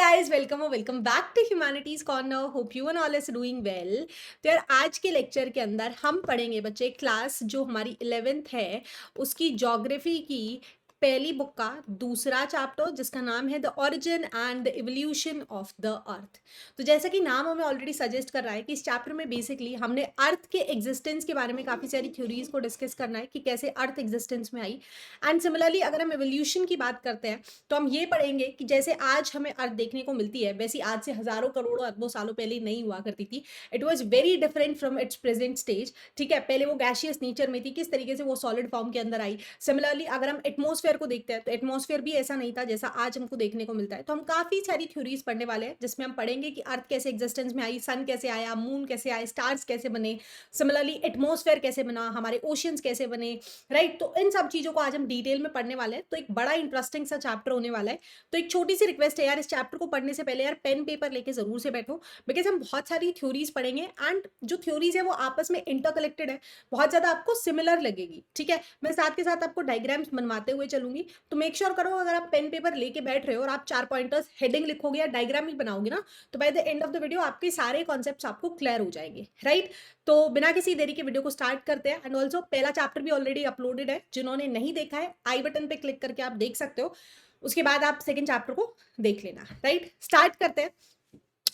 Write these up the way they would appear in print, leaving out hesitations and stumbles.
Guys, welcome back to humanities corner. Hope you and all is doing well. तो यार, आज के lecture के अंदर हम पढ़ेंगे बच्चे क्लास जो हमारी 11th है उसकी ज्योग्राफी की पहली बुक का दूसरा चैप्टर जिसका नाम है the origin and the evolution of the earth. तो जैसा कि नाम हमें ऑलरेडी सजेस्ट कर रहा है कि इस चैप्टर में बेसिकली हमने अर्थ के एग्जिस्टेंस के बारे में काफ़ी सारी थ्योरीज को डिस्कस करना है कि कैसे अर्थ एग्जिस्टेंस में आई। एंड सिमिलरली अगर हम इवोल्यूशन की बात करते हैं तो हम ये पढ़ेंगे कि जैसे आज हमें अर्थ देखने को मिलती है वैसी आज से हजारों करोड़ों अरबों सालों पहले नहीं हुआ करती थी। It was very different from its present stage. ठीक है, पहले वो गैशियस नेचर में थी, किस तरीके से वो सॉलिड फॉर्म के अंदर आई। सिमिलरली अगर हम एटमॉस्फेयर को देखते हैं तो एटमॉस्फेयर भी ऐसा नहीं था जैसा आज हमको देखने को मिलता है। तो हम काफी सारी थ्योरीज पढ़ने वाले हैं जिसमें हम पढ़ेंगे कि अर्थ कैसे एग्जिस्टेंस में आई, सन कैसे आया, मून कैसे आए, स्टार्स कैसे बने, सिमिलरली एटमॉस्फेयर कैसे बना, हमारे ओशियंस कैसे बने। राइट, तो इन सब चीजों को आज हम डिटेल में पढ़ने वाले हैं। तो एक बड़ा इंटरेस्टिंग सा चैप्टर होने वाला है। तो एक छोटी सी रिक्वेस्ट है यार, इस चैप्टर को पढ़ने से पहले यार पेन पेपर लेके जरूर से बैठो, बिकॉज हम बहुत सारी थ्योरीज पढ़ेंगे एंड जो थ्योरीज है वो आपस में इंटरकनेक्टेड है, बहुत ज्यादा आपको सिमिलर लगेगी। ठीक है, मैं साथ के साथ आपको डायग्राम्स बनवाते हुए चलूंगी। तो मेक श्योर करो अगर आप पेन पेपर लेके बैठ रहे हो और आप 4 पॉइंटर्स हेडिंग लिखोगे या डायग्राम ही बनाओगे ना, तो by the end of the video आपके सारे कॉन्सेप्ट्स आपको क्लियर हो जाएंगे। राइट, तो बिना किसी देरी के वीडियो को स्टार्ट करते हैं। एंड ऑल्सो पहला चैप्टर भी ऑलरेडी अपलोडेड है, जिन्होंने नहीं देखा है आई बटन पे क्लिक करके आप देख सकते हो, उसके बाद आप सेकंड चैप्टर को देख लेना। राइट, स्टार्ट करते हैं।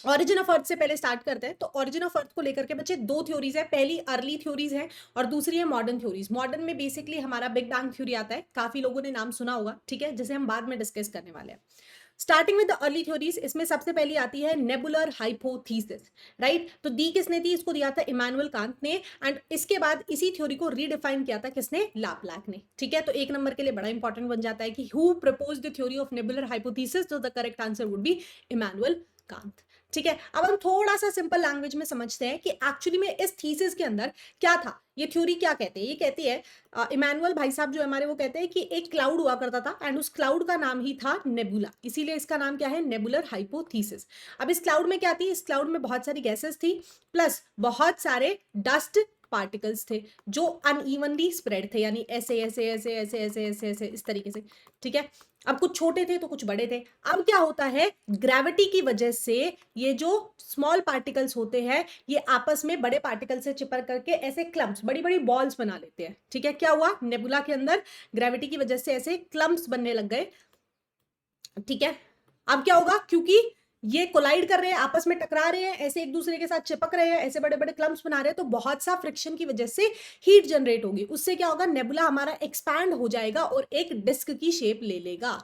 ऑरिजिन ऑफ अर्थ से पहले स्टार्ट करते हैं। तो ऑरिजिन ऑफ अर्थ को लेकर के बच्चे दो थ्योरीज है, पहली अर्ली थ्योरीज है और दूसरी है मॉडर्न थ्योरीज। मॉडर्न में बेसिकली हमारा बिग बैंग थ्योरी आता है, काफी लोगों ने नाम सुना होगा, ठीक है, जिसे हम बाद में डिस्कस करने वाले हैं। Starting with the early theories, इसमें सबसे पहली आती है नेबुलर हाइपोथीसिस। राइट, तो दी किसने थी, इसको दिया था इमानुएल कांत ने। एंड इसके बाद इसी थ्योरी को रीडिफाइन किया था किसने, लाप्लाक ने। ठीक है, तो एक नंबर के लिए बड़ा इंपॉर्टेंट बन जाता है कि who propose the theory of nebular hypothesis, तो the correct answer would be Immanuel Kant. ठीक है, अब हम थोड़ा सा सिंपल लैंग्वेज में समझते हैं कि एक्चुअली में इस थीसिस के अंदर क्या था, ये थ्योरी क्या कहते हैं। ये कहती है इमानुएल भाई साहब जो हमारे, वो कहते हैं कि एक क्लाउड हुआ करता था एंड उस क्लाउड का नाम ही था नेबुला, इसीलिए इसका नाम क्या है, नेबुलर हाइपोथीसिस। अब इस क्लाउड में क्या थी, इस क्लाउड में बहुत सारी गैसेस थी प्लस बहुत सारे डस्ट पार्टिकल्स थे जो अनइवनली स्प्रेड थे, यानी ऐसे ऐसे ऐसे ऐसे ऐसे ऐसे ऐसे इस तरीके से। ठीक है, अब कुछ छोटे थे तो कुछ बड़े थे। अब क्या होता है, ग्रेविटी की वजह से ये जो स्मॉल पार्टिकल्स होते हैं ये आपस में बड़े पार्टिकल से चिपक करके ऐसे क्लम्प्स, बड़ी बड़ी बॉल्स बना लेते हैं। ठीक है, क्या हुआ, नेबुला के अंदर ग्रेविटी की वजह से ऐसे क्लम्प्स बनने लग गए। ठीक है, अब क्या होगा, क्योंकि ये कोलाइड कर रहे हैं, आपस में टकरा रहे हैं, ऐसे एक दूसरे के साथ चिपक रहे हैं, ऐसे बड़े बड़े क्लम्प्स बना रहे हैं, तो बहुत सा फ्रिक्शन की वजह से हीट जनरेट होगी। उससे क्या होगा, नेबुला हमारा एक्सपैंड हो जाएगा और एक डिस्क की शेप ले लेगा।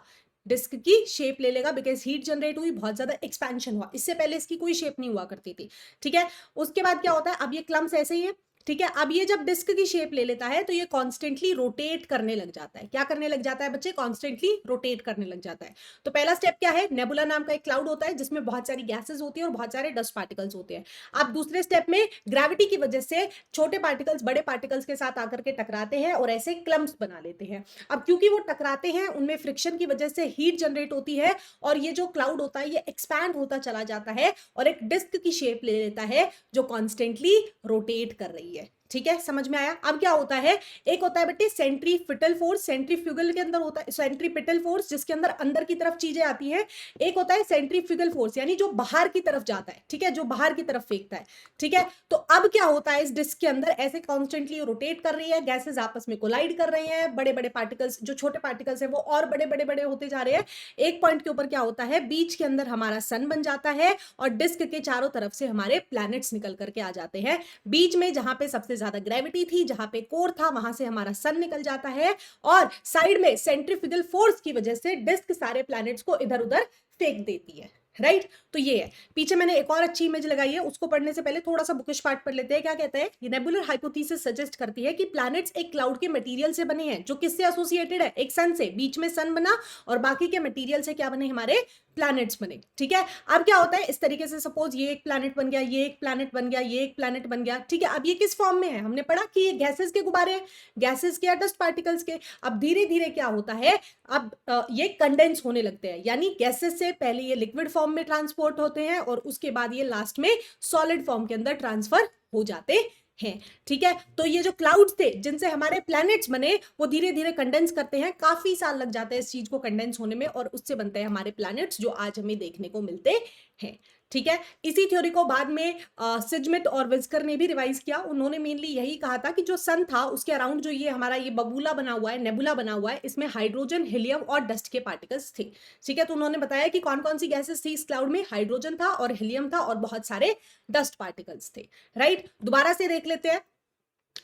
डिस्क की शेप ले लेगा बिकॉज हीट जनरेट हुई, बहुत ज्यादा एक्सपेंशन हुआ। इससे पहले इसकी कोई शेप नहीं हुआ करती थी। ठीक है, उसके बाद क्या होता है, अब ये क्लम्प्स ऐसे ही है। ठीक है, अब ये जब डिस्क की शेप ले लेता है तो ये कॉन्स्टेंटली रोटेट करने लग जाता है। क्या करने लग जाता है बच्चे, कॉन्स्टेंटली रोटेट करने लग जाता है। तो पहला स्टेप क्या है, नेबुला नाम का एक क्लाउड होता है जिसमें बहुत सारी गैसेस होती है और बहुत सारे डस्ट पार्टिकल्स होते हैं। अब दूसरे स्टेप में ग्रेविटी की वजह से छोटे पार्टिकल्स बड़े पार्टिकल्स के साथ आकर के टकराते हैं और ऐसे क्लम्प्स बना लेते हैं। अब क्योंकि वो टकराते हैं, उनमें फ्रिक्शन की वजह से हीट जनरेट होती है और ये जो क्लाउड होता है ये एक्सपैंड होता चला जाता है और एक डिस्क की शेप ले लेता है जो कॉन्स्टेंटली रोटेट कर रही है। ठीक है, समझ में आया। अब क्या होता है, एक होता है बेटे सेंट्रीफ्यूगल फोर्स, सेंट्रीफ्यूगल के अंदर होता है सेंट्रीपिटल फोर्स जिसके अंदर अंदर की तरफ चीजें आती हैं। एक होता है सेंट्रीफ्यूगल फोर्स यानी जो बाहर की तरफ जाता है। ठीक है, जो बाहर की तरफ फेंकता है। ठीक है, तो अब क्या होता है, इस डिस्क के अंदर ऐसे कॉन्स्टेंटली रोटेट कर रही है, गैसेस आपस में कोलाइड कर रही हैं, बड़े बड़े पार्टिकल्स, जो छोटे पार्टिकल्स है वो और बड़े बड़े बड़े होते जा रहे हैं। एक पॉइंट के ऊपर क्या होता है, बीच के अंदर हमारा सन बन जाता है और डिस्क के चारों तरफ से हमारे प्लैनेट्स निकल करके आ जाते हैं। बीच में जहां पे सबसे ज्यादा ग्रेविटी थी, जहां पे कोर था, वहां से हमारा सन निकल जाता है और साइड में सेंट्रीफ्यूगल फोर्स की वजह से डिस्क सारे प्लैनेट्स को इधर उधर फेंक देती है। राइट, तो ये है। पीछे मैंने एक और अच्छी इमेज लगाई है, उसको पढ़ने से पहले थोड़ा सा बुकिश पार्ट पढ़ लेते हैं। क्या कहता है, ये नेबुलर हाइपोथेसिस सजेस्ट करती है कि प्लैनेट्स एक क्लाउड के मटेरियल से बने हैं, जो किससे एसोसिएटेड है, एक सन से। बीच में सन बना और बाकी के मटेरियल से क्या बने, हमारे प्लैनेट्स बने। ठीक है, अब क्या होता है, इस तरीके से सपोज ये एक प्लैनेट बन गया, ये एक प्लैनेट बन गया, ये एक प्लैनेट बन गया। ठीक है, अब ये किस फॉर्म में है, हमने पढ़ा कि ये गैसेस के गुब्बारे हैं, गैसेस के या डस्ट पार्टिकल्स के। अब धीरे धीरे क्या होता है, अब ये कंडेंस होने लगते हैं, यानी गैसेस से पहले ये लिक्विड फॉर्म में ट्रांसपोर्ट होते हैं और उसके बाद ये लास्ट में सॉलिड फॉर्म के अंदर ट्रांसफर हो जाते हैं। ठीक है, तो ये जो क्लाउड्स थे जिनसे हमारे प्लैनेट्स बने वो धीरे धीरे कंडेंस करते हैं, काफी साल लग जाते हैं इस चीज को कंडेंस होने में, और उससे बनते हैं हमारे प्लैनेट्स जो आज हमें देखने को मिलते हैं। ठीक है, इसी थ्योरी को बाद में सिजमिट और विस्कर ने भी रिवाइज किया। उन्होंने मेनली यही कहा था कि जो सन था उसके अराउंड जो ये हमारा ये बबूला बना हुआ है, नेबुला बना हुआ है, इसमें हाइड्रोजन, हीलियम और डस्ट के पार्टिकल्स थे। ठीक है, तो उन्होंने बताया कि कौन कौन सी गैसेस थी इस क्लाउड में, हाइड्रोजन था और हीलियम था और बहुत सारे डस्ट पार्टिकल्स थे। राइट, दोबारा से देख लेते हैं।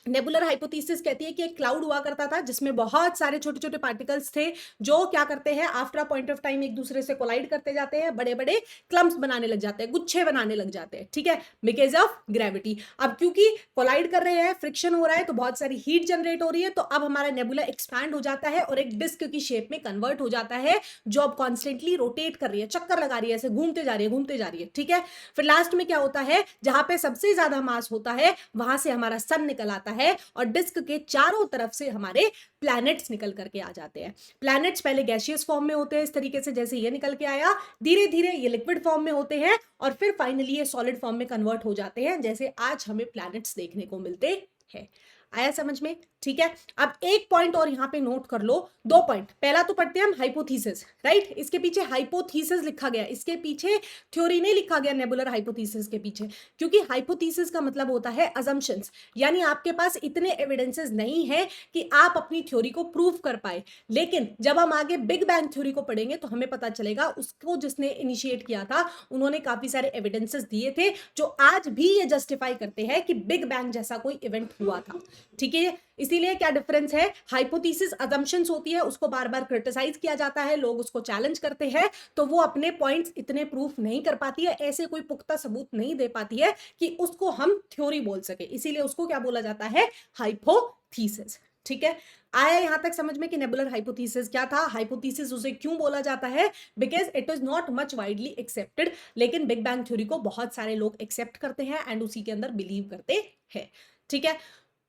नेबुलर हाइपोथेसिस कहती है कि एक क्लाउड हुआ करता था जिसमें बहुत सारे छोटे छोटे पार्टिकल्स थे जो क्या करते हैं, after a point of time एक दूसरे से कोलाइड करते जाते हैं, बड़े बड़े क्लम्स बनाने लग जाते हैं, गुच्छे बनाने लग जाते हैं। ठीक है, बिकॉज ऑफ ग्रेविटी। अब क्योंकि कोलाइड कर रहे हैं, फ्रिक्शन हो रहा है, तो बहुत सारी हीट जनरेट हो रही है, तो अब हमारा नेबुला एक्सपैंड हो जाता है और एक डिस्क की शेप में कन्वर्ट हो जाता है, जो अब कॉन्स्टेंटली रोटेट कर रही है, चक्कर लगा रही है, ऐसे घूमते जा रही है, घूमते जा रही है। ठीक है, फिर लास्ट में क्या होता है, जहां पे सबसे ज्यादा मास होता है वहां से हमारा सन निकल आता है और डिस्क के चारों तरफ से हमारे प्लैनेट्स निकल करके आ जाते हैं। प्लैनेट्स पहले गैसियस फॉर्म में होते हैं इस तरीके से जैसे ये निकल के आया, धीरे धीरे ये लिक्विड फॉर्म में होते हैं और फिर फाइनली ये सॉलिड फॉर्म में कन्वर्ट हो जाते हैं, जैसे आज हमें प्लैनेट्स देखने को मिलते हैं। आया समझ में? ठीक है, अब एक पॉइंट और यहां पे नोट कर लो, दो पॉइंट। पहला तो पढ़ते हैं हम हाइपोथेसिस, राइट। इसके पीछे हाइपोथेसिस लिखा गया, इसके पीछे थ्योरी नहीं लिखा गया नेबुलर हाइपोथेसिस के पीछे, क्योंकि हाइपोथेसिस का मतलब होता है अजम्पशंस, यानी आपके पास इतने एविडेंसेस नहीं है कि आप अपनी थ्योरी को प्रूव कर पाए। लेकिन जब हम आगे बिग बैंग थ्योरी को पढ़ेंगे तो हमें पता चलेगा उसको जिसने इनिशिएट किया था उन्होंने काफी सारे एविडेंसेस दिए थे जो आज भी ये जस्टिफाई करते हैं कि बिग बैंग जैसा कोई इवेंट हुआ था। ठीक है, इसीलिए क्या डिफरेंस है, हाइपोथेसिस अजम्पशंस होती है, उसको बार बार क्रिटिसाइज किया जाता है, लोग उसको चैलेंज करते हैं, तो वो अपने पॉइंट्स इतने प्रूफ नहीं कर पाती है, ऐसे कोई पुख्ता सबूत नहीं दे पाती है कि उसको हम थ्योरी बोल सके, इसीलिए उसको क्या बोला जाता है, हाइपोथेसिस। ठीक है, आया यहां तक समझ में कि नेबुलर हाइपोथेसिस क्या था, हाइपोथेसिस उसे क्यों बोला जाता है, because it is not much widely accepted, लेकिन बिग बैंग थ्योरी को बहुत सारे लोग एक्सेप्ट करते हैं एंड उसी के अंदर बिलीव करते हैं। ठीक है,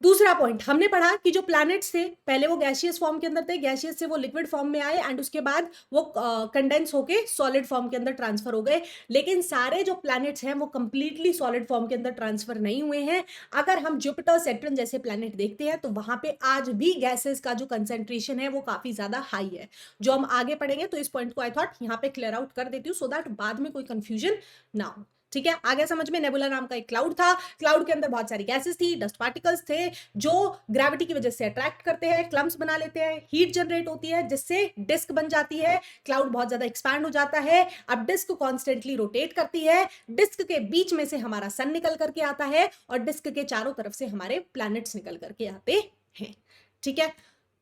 दूसरा पॉइंट हमने पढ़ा कि जो प्लैनेट्स थे पहले वो गैसियस फॉर्म के अंदर थे, गैसियस से वो लिक्विड फॉर्म में आए एंड उसके बाद वो कंडेंस होके सॉलिड फॉर्म के अंदर ट्रांसफर हो गए। लेकिन सारे जो प्लैनेट्स हैं वो कंप्लीटली सॉलिड फॉर्म के अंदर ट्रांसफर नहीं हुए हैं। अगर हम जुपिटर, सैटर्न जैसे प्लैनेट देखते हैं तो वहां पे आज भी गैसेस का जो कंसेंट्रेशन है वो काफी ज्यादा हाई है, जो हम आगे पढ़ेंगे। तो इस पॉइंट को आई थॉट यहाँ पे क्लियर आउट कर देती हूँ सो दैट बाद में कोई कंफ्यूजन ना हो। ठीक है, आगे समझ में, नेबुला नाम का एक क्लाउड था, क्लाउड के अंदर बहुत सारी गैसेस थी, डस्ट पार्टिकल्स थे जो ग्रेविटी की वजह से अट्रैक्ट करते हैं, क्लम्स बना लेते हैं, हीट जनरेट होती है जिससे डिस्क बन जाती है, क्लाउड बहुत ज्यादा एक्सपैंड हो जाता है। अब डिस्क कॉन्स्टेंटली रोटेट करती है, डिस्क के बीच में से हमारा सन निकल करके आता है और डिस्क के चारों तरफ से हमारे प्लैनेट्स निकल करके आते हैं। ठीक है,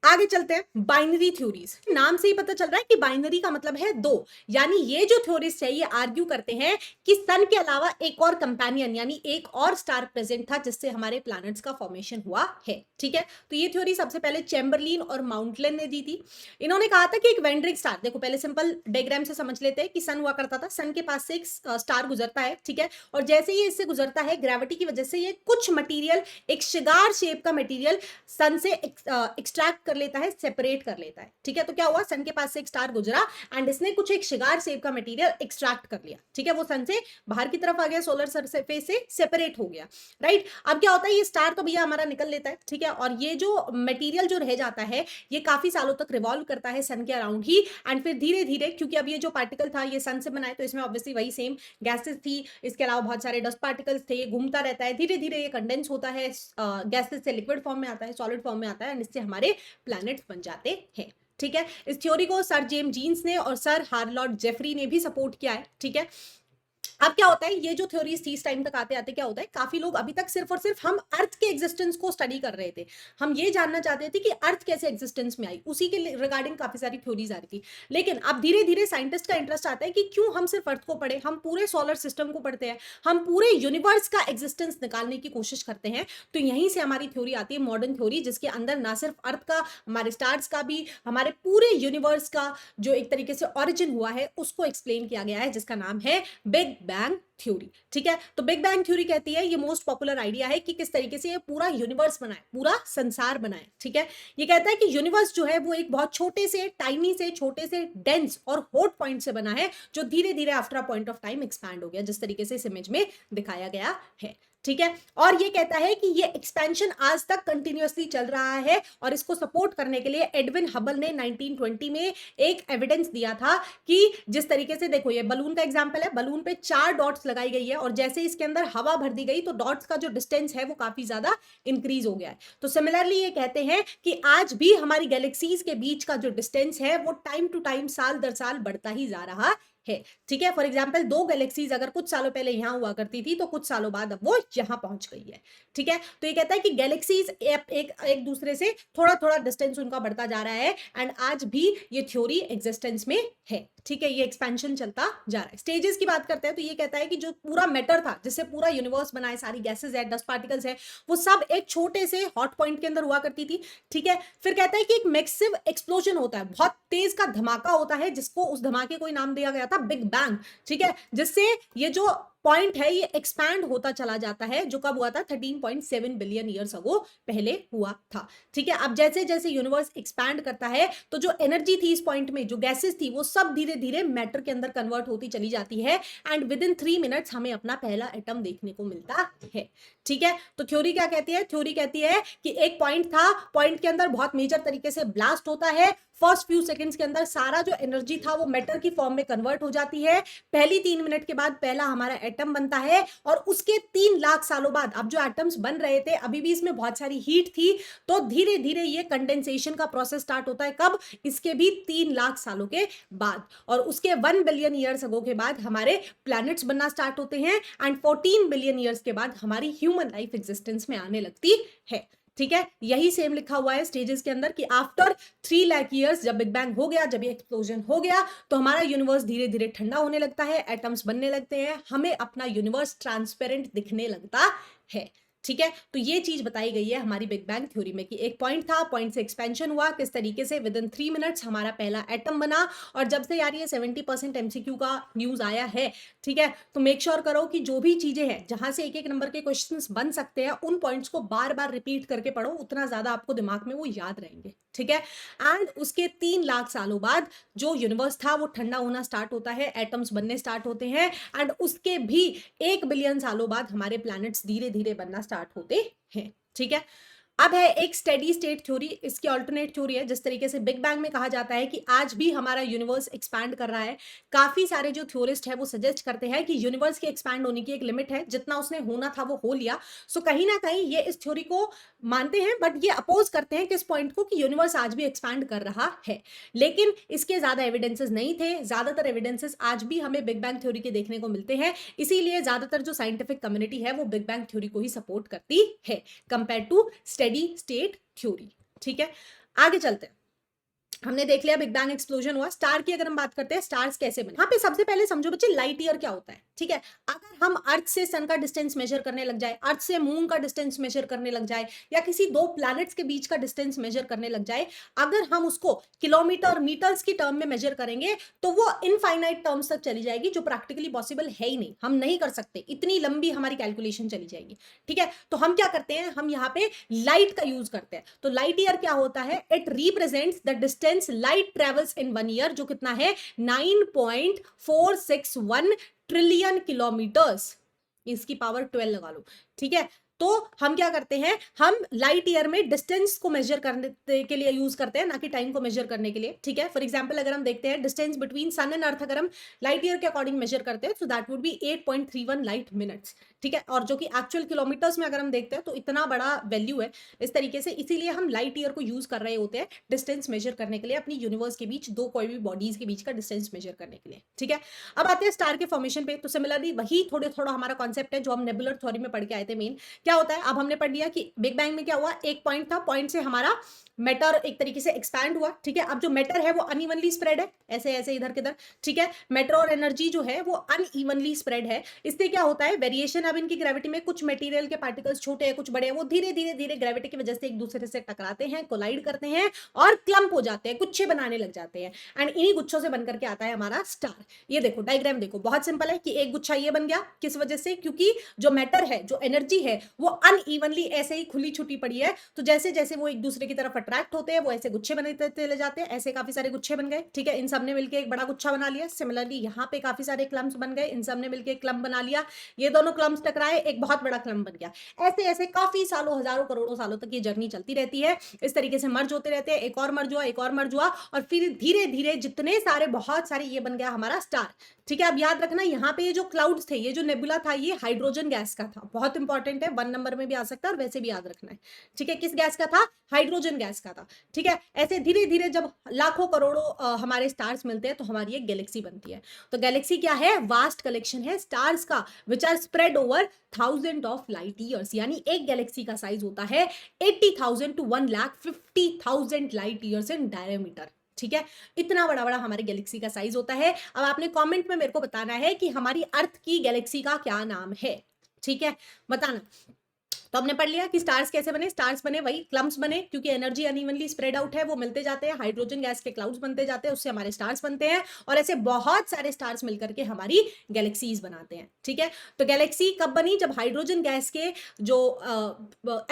आगे चलते हैं, बाइनरी थ्योरीज। नाम से ही पता चल रहा है कि बाइनरी का मतलब है दो, यानी ये जो थ्योरिस्ट है ये आर्ग्यू करते हैं कि सन के अलावा एक और कंपेनियन यानी एक और स्टार प्रेजेंट था जिससे हमारे प्लैनेट्स का फॉर्मेशन हुआ है। ठीक है, तो ये थ्योरी सबसे पहले चैम्बरलिन और माउंटलेन ने दी थी। इन्होंने कहा था कि एक वेंड्रिक स्टार, देखो पहले सिंपल डायग्राम से समझ लेते हैं कि सन हुआ करता था, सन के पास से एक स्टार गुजरता है। ठीक है, और जैसे ही इससे गुजरता है ग्रेविटी की वजह से ये कुछ मटीरियल, एक शिगार शेप का मटीरियल सन से एक्सट्रैक्ट कर लेता है, सेपरेट कर लेता है। ठीक है, तो क्या हुआ, सन के पास से एक स्टार गुजरा एंड इसने कुछ एक शिगार शेप का मटेरियल एक्सट्रैक्ट कर लिया। ठीक है, वो सन से बाहर की तरफ आ गया, सोलर सरफेस से सेपरेट हो गया। राइट, अब क्या होता है, ये स्टार तो भैया हमारा निकल लेता है। ठीक है, और ये जो मटेरियल जो रह जाता है ये काफी सालों तक रिवॉल्व करता है सन के अराउंड ही एंड फिर धीरे धीरे, क्योंकि अब ये जो पार्टिकल था ये सन से बनाए तो इसमें ऑब्वियसली वही सेम गैसेस थी, इसके अलावा बहुत सारे डस्ट पार्टिकल्स थे, ये घूमता रहता है, धीरे धीरे ये कंडेंस होता है, गैसेस से लिक्विड फॉर्म में आता है, सॉलिड फॉर्म में आता है एंड इससे हमारे प्लैनेट्स बन जाते हैं। ठीक है, इस थ्योरी को सर जेम्स जीन्स ने और सर हार्लॉर्ड जेफरी ने भी सपोर्ट किया है। ठीक है, अब क्या होता है, ये जो थ्योरीज थी इस टाइम तक आते आते क्या होता है, काफी लोग अभी तक सिर्फ और सिर्फ हम अर्थ के एग्जिस्टेंस को स्टडी कर रहे थे, हम ये जानना चाहते थे कि अर्थ कैसे एग्जिस्टेंस में आई, उसी के रिगार्डिंग काफी सारी थ्योरीज आ रही थी। लेकिन अब धीरे धीरे साइंटिस्ट का इंटरेस्ट आता है कि क्यों हम सिर्फ अर्थ को पढ़े, हम पूरे सोलर सिस्टम को पढ़ते हैं, हम पूरे यूनिवर्स का एग्जिस्टेंस निकालने की कोशिश करते हैं। तो यहीं से हमारी थ्योरी आती है, मॉडर्न थ्योरी, जिसके अंदर ना सिर्फ अर्थ का, हमारे स्टार्स का भी, हमारे पूरे यूनिवर्स का जो एक तरीके से ऑरिजिन हुआ है उसको एक्सप्लेन किया गया है, जिसका नाम है बिग बैंग थ्योरी। ठीक है, तो बिग बैंग थ्योरी कहती है, ये मोस्ट पॉपुलर आइडिया है कि किस तरीके से ये पूरा यूनिवर्स बनाए, पूरा संसार बनाए। ठीक है, ये कहता है कि यूनिवर्स जो है वो एक बहुत छोटे से, टाइनी से, छोटे से, डेंस और हॉट पॉइंट से बना है, जो धीरे धीरे after a point of time expand हो गया, जिस तरीके से इस इमेज में दिखाया गया है। ठीक है। और ये कहता है कि ये एक्सपेंशन आज तक कंटिन्यूअसली चल रहा है और इसको सपोर्ट करने के लिए एडविन हबल ने 1920 में एक एविडेंस दिया था कि जिस तरीके से देखो, ये बलून का एग्जांपल है, बलून पे 4 डॉट्स लगाई गई है और जैसे इसके अंदर हवा भर दी गई तो डॉट्स का जो डिस्टेंस है वो काफी ज्यादा इंक्रीज हो गया है। तो सिमिलरली ये कहते हैं कि आज भी हमारी गैलेक्सीज के बीच का जो डिस्टेंस है वो टाइम टू टाइम, साल दर साल बढ़ता ही जा रहा है। ठीक है। फॉर एग्जाम्पल 2 गैलेक्सीज अगर कुछ सालों पहले यहां हुआ करती थी तो कुछ सालों बाद अब वो यहां पहुंच गई है। ठीक है। तो ये कहता है कि गैलेक्सीज एक दूसरे से थोड़ा थोड़ा डिस्टेंस उनका बढ़ता जा रहा है एंड आज भी ये थ्योरी एग्जिस्टेंस में है। ठीक है। ये एक्सपेंशन चलता जा रहा है। स्टेजेस की बात करते हैं तो ये कहता है कि जो पूरा मैटर था, जिससे पूरा यूनिवर्स बना है, सारी गैसेस है, डस्ट पार्टिकल्स है, वो सब एक छोटे से हॉट पॉइंट के अंदर हुआ करती थी। ठीक है। फिर कहता है कि एक मैसिव एक्सप्लोजन होता है, बहुत तेज का धमाका होता है, जिसको उस धमाके को नाम दिया गया था बिग बैंग। ठीक है। जिससे ये जो पॉइंट है ये एक्सपैंड होता चला जाता है, जो कब हुआ था 13.7 बिलियन ईयर्स अगो पहले हुआ था। ठीक है। अब जैसे जैसे यूनिवर्स एक्सपैंड करता है तो जो एनर्जी थी इस पॉइंट में, जो गैसेस थी, वो सब धीरे धीरे मैटर के अंदर कन्वर्ट होती चली जाती है एंड विद इन 3 मिनट्स हमें अपना पहला एटम देखने को मिलता है। ठीक है। तो थ्योरी क्या कहती है? थ्योरी कहती है कि एक पॉइंट था, पॉइंट के अंदर बहुत मेजर तरीके से ब्लास्ट होता है, फर्स्ट फ्यू सेकंड्स के अंदर सारा जो एनर्जी था वो मैटर की फॉर्म में कन्वर्ट हो जाती है, पहली 3 मिनट के बाद पहला हमारा एटम बनता है और उसके 3 लाख सालों बाद अब जो एटम्स बन रहे थे अभी भी इसमें बहुत सारी हीट थी, तो धीरे धीरे ये कंडेंसेशन का प्रोसेस स्टार्ट होता है। कब? इसके भी 3 लाख सालों के बाद। और उसके 1 बिलियन ईयर्स अगो के बाद हमारे प्लैनेट्स बनना स्टार्ट होते हैं एंड 14 बिलियन ईयर्स के बाद हमारी ह्यूमन लाइफ एग्जिस्टेंस में आने लगती है। ठीक है। यही सेम लिखा हुआ है स्टेजेस के अंदर कि आफ्टर 3 लाख ईयर्स जब बिग बैंग हो गया, जब ये एक्सप्लोजन हो गया, तो हमारा यूनिवर्स धीरे धीरे ठंडा होने लगता है, एटम्स बनने लगते हैं, हमें अपना यूनिवर्स ट्रांसपेरेंट दिखने लगता है। ठीक है। तो ये चीज बताई गई है हमारी बिग बैंग थ्योरी में कि एक पॉइंट था, पॉइंट से एक्सपेंशन हुआ, किस तरीके से विद इन 3 मिनट्स हमारा पहला एटम बना। और जब से यार ये 70% एमसीक्यू का न्यूज आया है, ठीक है, तो मेक श्योर करो कि जो भी चीजें हैं जहां से एक एक नंबर के क्वेश्चंस बन सकते हैं उन पॉइंट्स को बार बार रिपीट करके पढ़ो, उतना ज्यादा आपको दिमाग में वो याद रहेंगे। ठीक है। एंड उसके 3 लाख सालों बाद जो यूनिवर्स था वो ठंडा होना स्टार्ट होता है, एटम्स बनने स्टार्ट होते हैं एंड उसके भी 1 बिलियन सालों बाद हमारे प्लैनेट्स धीरे धीरे बनना स्टार्ट होते हैं। ठीक है। अब है एक स्टेडी स्टेट थ्योरी, इसकी अल्टरनेट थ्योरी है। जिस तरीके से बिग बैंग में कहा जाता है कि आज भी हमारा यूनिवर्स एक्सपैंड कर रहा है, काफी सारे जो थ्योरिस्ट है वो सजेस्ट करते हैं कि यूनिवर्स के एक्सपैंड होने की एक लिमिट है, जितना उसने होना था वो हो लिया। सो कहीं ना कहीं ये इस थ्योरी को मानते हैं, बट ये अपोज करते हैं किस पॉइंट को, कि यूनिवर्स आज भी एक्सपैंड कर रहा है। लेकिन इसके ज्यादा एविडेंसेस नहीं थे, ज्यादातर एविडेंसेस आज भी हमें बिग बैंग थ्योरी के देखने को मिलते हैं। इसीलिए ज्यादातर जो साइंटिफिक कम्युनिटी है वो बिग बैंग थ्योरी को ही सपोर्ट करती है compare to steady state theory. ठीक है। आगे चलते हैं। हमने देख लिया बिग बैंग एक्सप्लोजन हुआ। स्टार की अगर हम बात करते हैं, स्टार्स कैसे बने, यहाँ पे सबसे पहले समझो बच्चे लाइट ईयर क्या होता है। ठीक है। अगर हम अर्थ से सन का डिस्टेंस मेजर करने लग जाए, अर्थ से मून का डिस्टेंस मेजर करने लग जाए, या किसी 2 प्लैनेट्स के बीच का डिस्टेंस मेजर करने लग जाए, अगर हम उसको किलोमीटर मीटर्स की टर्म में मेजर करेंगे तो वो इनफाइनाइट टर्म्स तक चली जाएगी, जो प्रैक्टिकली पॉसिबल है ही नहीं, हम नहीं कर सकते, इतनी लंबी हमारी कैलकुलेशन चली जाएगी। ठीक है। तो हम क्या करते हैं, हम यहाँ पे लाइट का यूज करते हैं। तो लाइट ईयर क्या होता है? It represents the distance light travels in 1 year, जो कितना है 9.461 ट्रिलियन किलोमीटर्स। इसकी पावर 12 लगा लो। ठीक है। तो हम क्या करते हैं, हम लाइट ईयर में डिस्टेंस को मेजर करने के लिए यूज करते हैं, ना कि टाइम को मेजर करने के लिए। ठीक है। फॉर एग्जांपल अगर हम देखते हैं distance between sun and earth, अगर हम लाइट ईयर के अकॉर्डिंग मेजर करते हैं तो that would be 8.31 light minutes. ठीक है। और जो कि एक्चुअल किलोमीटर्स में अगर हम देखते हैं तो इतना बड़ा वैल्यू है इस तरीके से, इसीलिए हम लाइट ईयर को यूज कर रहे होते हैं डिस्टेंस मेजर करने के लिए, अपनी यूनिवर्स के बीच दो कोई भी बॉडीज के बीच का डिस्टेंस मेजर करने के लिए। ठीक है। अब आते हैं स्टार के फॉर्मेशन पे। तो सिमिलरली वही थोड़ा हमारा कॉन्सेप्ट है जो हम नेबुलर थ्योरी में पढ़ के आए थे। मेन क्या होता है, अब हमने पढ़ लिया कि बिग बैंग में क्या हुआ, एक पॉइंट था, पॉइंट से हमारा मैटर एक तरीके से एक्सपैंड हुआ। ठीक है। अब जो मैटर है वो अनइवनली स्प्रेड है, ऐसे ऐसे इधर किधर। ठीक है। मैटर और एनर्जी जो है वो अनइवनली स्प्रेड है। इससे क्या होता है, वेरिएशन। अब इनकी ग्रेविटी में कुछ मटेरियल के पार्टिकल्स छोटे हैं, कुछ बड़े हैं, वो धीरे धीरे धीरे ग्रेविटी की वजह से एक दूसरे से टकराते हैं, कोलाइड करते हैं और क्लम्प हो जाते हैं, गुच्छे बनाने लग जाते हैं। एंड इन्हीं गुच्छों से बनकर के आता है हमारा स्टार। ये देखो डायग्राम देखो, बहुत सिंपल है कि एक गुच्छा ये बन गया, किस वजह से, क्योंकि जो मैटर है, जो एनर्जी है, वो अनइवनली ऐसे ही खुली छुट्टी पड़ी है, तो जैसे जैसे वो एक दूसरे की तरफ अट्रैक्ट होते हैं वो ऐसे गुच्छे बनते चले जाते हैं, ऐसे काफी सारे गुच्छे बन गए, ठीक है, इन सब ने मिलकर एक बड़ा गुच्छा बना लिया। सिमिलरली यहाँ पे काफी सारे क्लम्स बन गए, इन सब ने मिलकर एक क्लम्प बना लिया, ये दोनों क्लम्स टकराए, एक बहुत बड़ा क्लम्प बन गया। ऐसे ऐसे काफी सालों, हजारों करोड़ों सालों तक ये जर्नी चलती रहती है, इस तरीके से मर्ज होते रहते हैं, एक और मर्ज हुआ, एक और मर्ज हुआ, और फिर धीरे धीरे जितने सारे बहुत सारे ये बन गया हमारा स्टार। ठीक है, अब याद रखना यहाँ पे ये जो क्लाउड्स थे, ये जो नेबुला था, ये हाइड्रोजन गैस का था, बहुत इंपॉर्टेंट है, 1 नंबर में भी आ सकता है और वैसे भी याद रखना है। ठीक है, किस गैस का था? हाइड्रोजन गैस का था। ठीक है, ऐसे धीरे धीरे जब लाखों करोड़ों हमारे स्टार्स मिलते हैं तो हमारी एक गैलेक्सी बनती है। तो गैलेक्सी क्या है? वास्ट कलेक्शन है स्टार्स का, which are spread over 1000 of light years, यानी एक गैलेक्सी का साइज होता है 80,000 to 1,50,000 light years in diameter. ठीक है, इतना बड़ा बड़ा हमारी गैलेक्सी का साइज होता है। अब आपने कमेंट में मेरे को बताना है कि हमारी अर्थ की गैलेक्सी का क्या नाम है। ठीक है, बताना। तो हमने पढ़ लिया कि स्टार्स कैसे बने, स्टार्स बने वही क्लम्प्स बने, क्योंकि एनर्जी अनइवनली स्प्रेड आउट है, वो मिलते जाते हैं, हाइड्रोजन गैस के क्लाउड्स बनते जाते हैं, उससे हमारे स्टार्स बनते हैं, और ऐसे बहुत सारे स्टार्स मिलकर के हमारी गैलेक्सीज बनाते हैं। ठीक है, तो गैलेक्सी कब बनी? जब हाइड्रोजन गैस के जो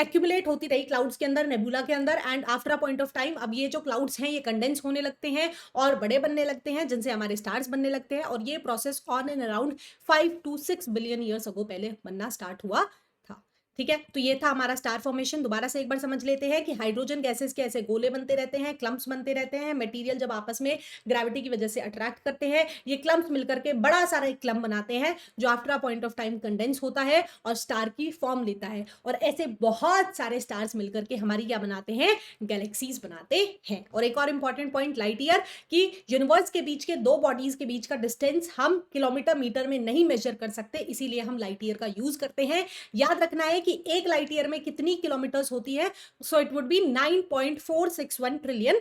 एक्यूमुलेट होती रही क्लाउड्स के अंदर, नेबुला के अंदर, and after a point of time अब ये जो क्लाउड्स हैं ये कंडेंस होने लगते हैं और बड़े बनने लगते हैं, जिनसे हमारे स्टार्स बनने लगते हैं, और ये process on and around 5 to 6 billion years ago पहले बनना स्टार्ट हुआ था। ठीक है, तो ये था हमारा स्टार फॉर्मेशन। दोबारा से एक बार समझ लेते हैं कि हाइड्रोजन गैसेस के ऐसे गोले बनते रहते हैं, क्लम्प्स बनते रहते हैं, मटेरियल जब आपस में ग्रेविटी की वजह से अट्रैक्ट करते हैं, ये क्लम्प्स मिलकर के बड़ा सारा एक क्लम्प बनाते हैं, जो after a point of time condense होता है और स्टार की फॉर्म लेता है, और ऐसे बहुत सारे स्टार्स मिलकर के हमारी क्या बनाते हैं? गैलेक्सीज बनाते हैं। और एक और इंपॉर्टेंट पॉइंट लाइट ईयर, कि यूनिवर्स के बीच के दो बॉडीज के बीच का डिस्टेंस हम किलोमीटर मीटर में नहीं मेजर कर सकते, इसीलिए हम लाइट ईयर का यूज करते हैं। याद रखना है कि एक लाइट ईयर में कितनी किलोमीटर्स होती है? So it would be 9.461 trillion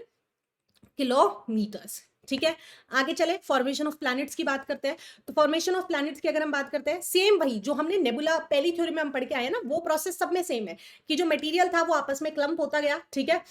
kilometres. ठीक है, आगे चले, फॉर्मेशन ऑफ प्लैनेट्स की बात करते हैं। तो फॉर्मेशन ऑफ प्लैनेट्स की अगर हम बात करते हैं, सेम वही जो हमने नेबुला पहली थ्योरी में हम पढ़ के आए ना, वो प्रोसेस सब में सेम है, कि जो मटेरियल था वो आपस में क्लम्प होता गया। ठीक है,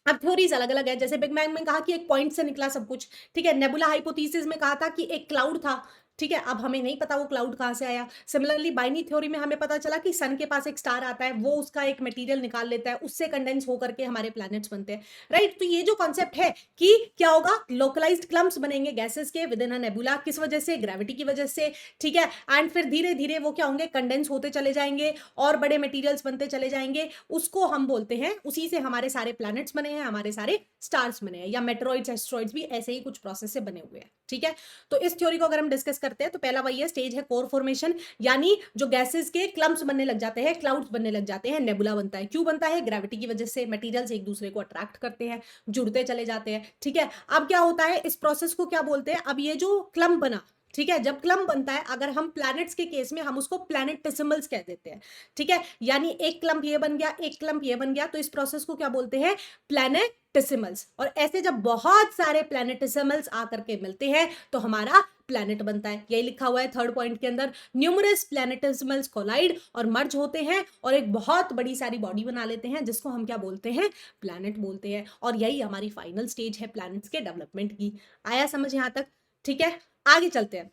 अब थ्योरीज अलग अलग है, जैसे बिग बैंग में कहा कि एक पॉइंट से निकला सब कुछ। ठीक है, नेबुला हाइपोथेसिस में कहा था कि एक क्लाउड था। ठीक है, अब हमें नहीं पता वो क्लाउड कहां से आया। सिमिलरली बाइनरी थ्योरी में हमें पता चला कि सन के पास एक स्टार आता है, वो उसका एक मटेरियल निकाल लेता है, उससे कंडेंस होकर के हमारे प्लैनेट्स बनते हैं। राइट, तो ये जो कॉन्सेप्ट है कि क्या होगा, लोकलाइज्ड क्लम्प्स बनेंगे गैसेस के विद इन अ नेबुला, किस वजह से? ग्रेविटी की वजह से। ठीक है, एंड फिर धीरे धीरे वो क्या होंगे? कंडेंस होते चले जाएंगे और बड़े मटेरियल्स बनते चले जाएंगे, उसको हम बोलते हैं, उसी से हमारे सारे प्लैनेट्स बने हैं, हमारे सारे स्टार्स बने हैं, या मेट्रॉइड्स एस्ट्रॉइड्स भी ऐसे ही कुछ प्रोसेस से बने हुए हैं। ठीक है, तो इस थ्योरी को अगर हम डिस्कस करते हैं तो पहला वही है, स्टेज है कोर फॉर्मेशन, यानी जो गैसेस के क्लम्प्स बनने लग जाते हैं, क्लाउड्स बनने लग जाते हैं, नेबुला बनता है। क्यों बनता है? ग्रेविटी की वजह से मटेरियल्स एक दूसरे को अट्रैक्ट करते हैं, जुड़ते चले जाते हैं। ठीक है, अब क्या होता है, इस प्रोसेस को क्या बोलते हैं? अब ये जो क्लम्प बना, ठीक है, जब क्लम्प बनता है, अगर हम प्लैनेट्स के केस में हम उसको प्लैनेटेसिमल्स कह देते हैं। ठीक है, यानी एक क्लम्प ये बन गया, एक क्लम्प ये बन गया, तो इस प्रोसेस को क्या बोलते हैं? प्लैनेटेसिमल्स। और ऐसे जब बहुत सारे प्लैनेटेसिमल्स आकर के मिलते हैं तो हमारा प्लैनेट बनता है। यही लिखा हुआ है थर्ड पॉइंट के अंदर, न्यूमरस प्लैनेटेसिमल्स कोलाइड और मर्ज होते हैं और एक बहुत बड़ी सारी बॉडी बना लेते हैं, जिसको हम क्या बोलते हैं? प्लैनेट बोलते हैं। और यही हमारी फाइनल स्टेज है प्लैनेट्स के डेवलपमेंट की। आया समझ यहां तक? ठीक है, आगे चलते हैं।